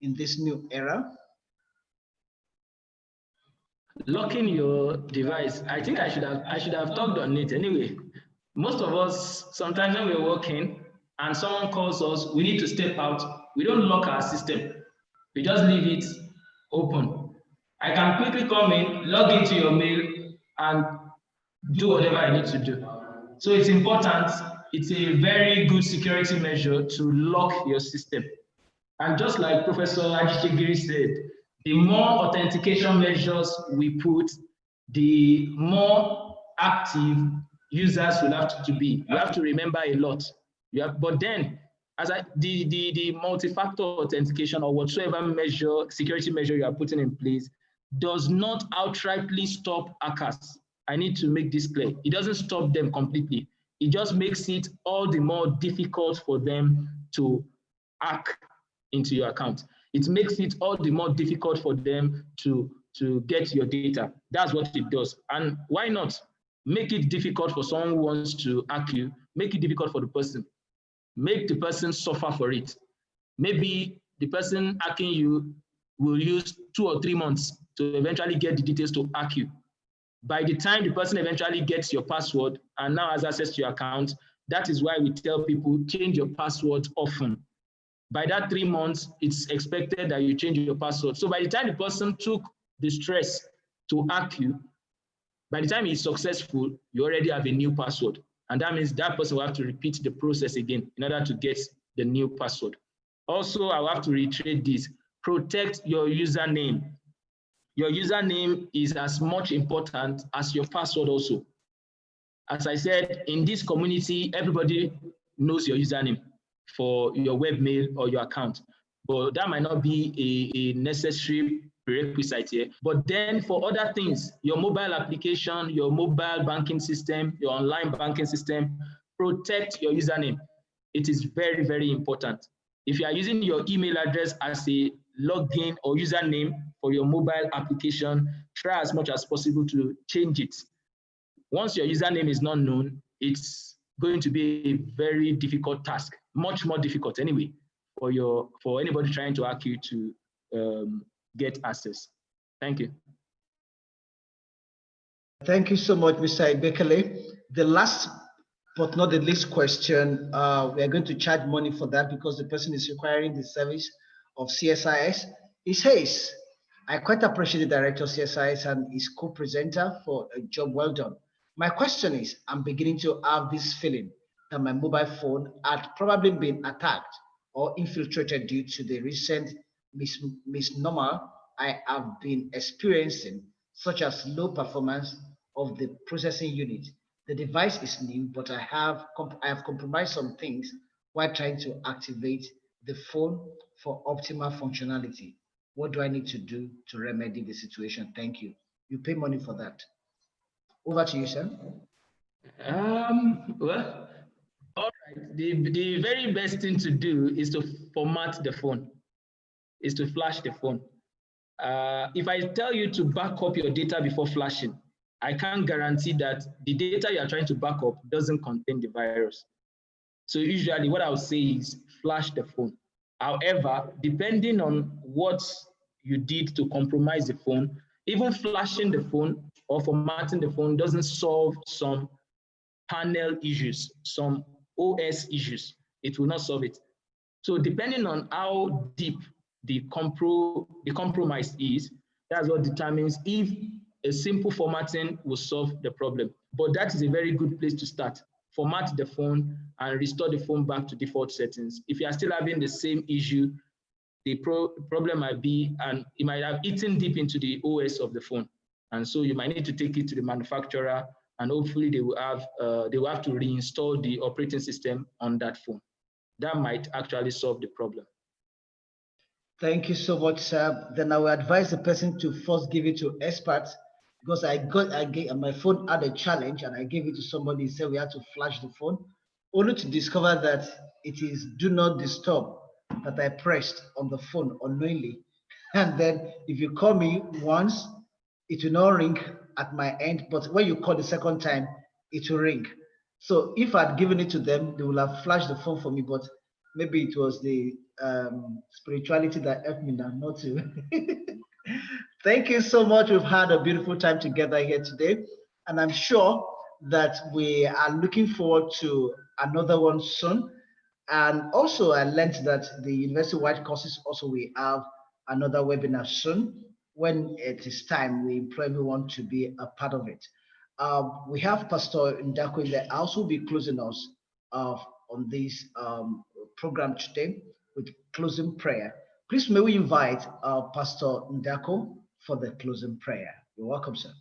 in this new era? Locking your device, I think I should have talked on it anyway. Most of us, sometimes when we're working and someone calls us, we need to step out. We don't lock our system. We just leave it open. I can quickly come in, log into your mail, and do whatever I need to do. So it's important. It's a very good security measure to lock your system. And just like Professor Ajishegiri said, the more authentication measures we put, the more active users will have to be. You have to remember a lot. But then, the multi-factor authentication or whatsoever security measure you are putting in place does not outrightly stop hackers. I need to make this clear. It doesn't stop them completely. It just makes it all the more difficult for them to hack into your account. It makes it all the more difficult for them to get your data. That's what it does. And why not make it difficult for someone who wants to hack you? Make it difficult for the person. Make the person suffer for it. Maybe the person hacking you will use 2 or 3 months to eventually get the details to hack you. By the time the person eventually gets your password and now has access to your account, that is why we tell people change your password often. By that 3 months, it's expected that you change your password. So by the time the person took the stress to hack you, by the time he's successful, you already have a new password. And that means that person will have to repeat the process again in order to get the new password. Also, I will have to reiterate this: protect your username. Your username is as much important as your password also. As I said, in this community, everybody knows your username for your webmail or your account, but that might not be a necessary prerequisite here. But then for other things, your mobile application, your mobile banking system, your online banking system, protect your username. It is very, very important. If you are using your email address as a login or username for your mobile application, try as much as possible to change it. Once your username is not known, it's going to be a very difficult task, much more difficult anyway, for anybody trying to hack you to get access. Thank you. Thank you so much, Mr. Ibekele. The last but not the least question, we are going to charge money for that because the person is requiring the service of CSIS. He says, I quite appreciate the director of CSIS and his co-presenter for a job well done. My question is, I'm beginning to have this feeling that my mobile phone had probably been attacked or infiltrated due to the recent misnomer I have been experiencing, such as low performance of the processing unit. The device is new, but I have compromised some things while trying to activate the phone for optimal functionality. What do I need to do to remedy the situation? Thank you. You pay money for that. Over to you, sir. Well, all right. The very best thing to do is to format the phone, is to flash the phone. If I tell you to back up your data before flashing, I can't guarantee that the data you are trying to back up doesn't contain the virus. So usually what I would say is flash the phone. However, depending on what you did to compromise the phone, even flashing the phone or formatting the phone doesn't solve some panel issues, some OS issues. It will not solve it. So depending on how deep the compromise is, that's what determines if a simple formatting will solve the problem. But that is a very good place to start. Format the phone and restore the phone back to default settings. If you are still having the same issue, the problem might be, and it might have eaten deep into the OS of the phone. And so you might need to take it to the manufacturer, and hopefully they will have to reinstall the operating system on that phone. That might actually solve the problem. Thank you so much, sir. Then I will advise the person to first give it to experts, because my phone had a challenge and I gave it to somebody. He said we had to flash the phone, only to discover that it is do not disturb that I pressed on the phone unknowingly. And then if you call me once, it will not ring at my end, but when you call the second time, it will ring. So if I'd given it to them, they would have flashed the phone for me, but maybe it was the spirituality that helped me now not to. Thank you so much. We've had a beautiful time together here today, and I'm sure that we are looking forward to another one soon. And also I learned that the university-wide courses also will have another webinar soon. When it is time, we implore everyone to be a part of it. We have Pastor Ndako in the house who will be closing us on this program today with closing prayer. Please may we invite Pastor Ndako for the closing prayer. You're welcome, sir.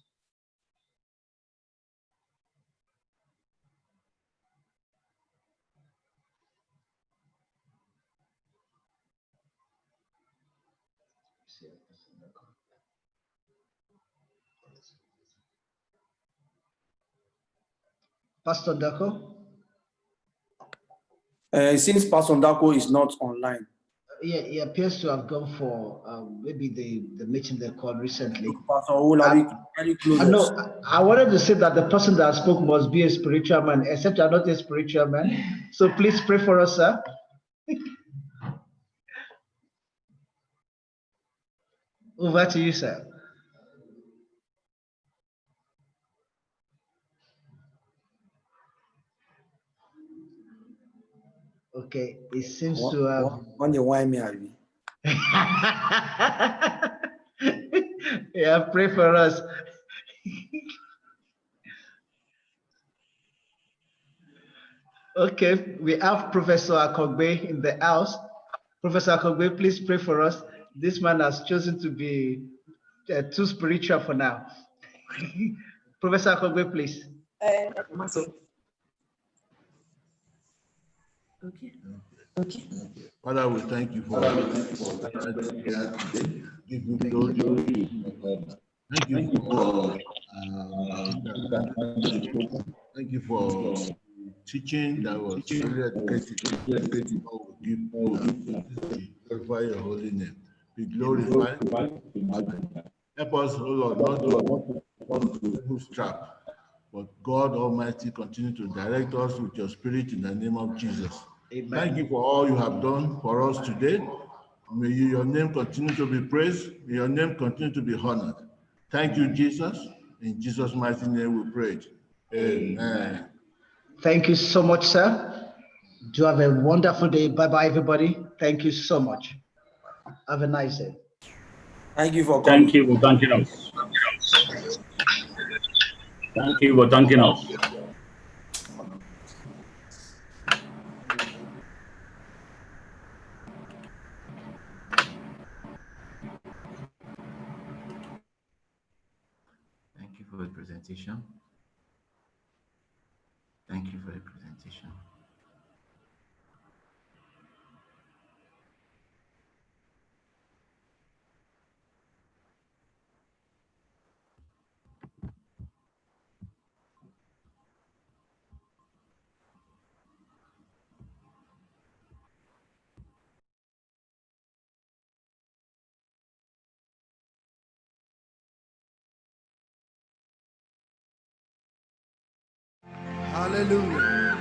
Pastor Ndako? Since Pastor Ndako is not online. Yeah, he appears to have gone for maybe the meeting they called recently. Pastor Olabi, I wanted to say that the person that spoke must be a spiritual man, except I'm not a spiritual man. So please pray for us, sir. Over to you, sir. Okay, it seems to have. On the wine, me, yeah, pray for us. Okay, we have Professor Akogbe in the house. Professor Akogbe, please pray for us. This man has chosen to be too spiritual for now. Professor Akogbe, please. Okay. Father, we thank you for give you glory. Thank you for teaching that was very educative. Glorify your holy name. Be glorified. Help us, O Lord, not to bootstrap, but God Almighty continue to direct us with your spirit in the name of Jesus. Amen. Thank you for all you have done for us today. May your name continue to be praised. May your name continue to be honored. Thank you, Jesus. In Jesus' mighty name we pray. Amen. Thank you so much, sir. Do have a wonderful day. Bye-bye, everybody. Thank you so much. Have a nice day. Thank you for coming. Thank you for thanking us. Thank you for thanking us. Thank you for the presentation. Thank you for the presentation. Hallelujah.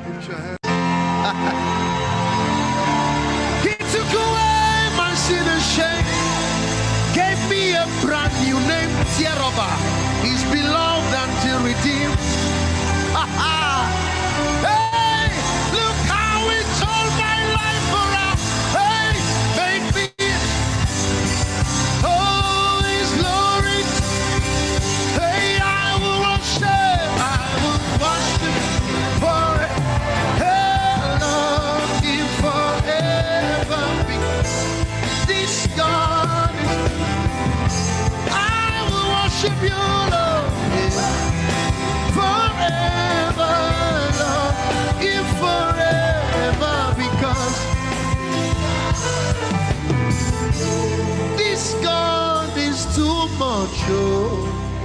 Lift your hands. a brand new name, Tierova. He's beloved until redeemed. Hey, look how he told my life around. Hey, make me. Oh, his glory. Hey, I will worship forever. Hey, love him forever. Because this God is, I will worship you, Lord, forever, Lord, if forever, because this God is too much. Oh.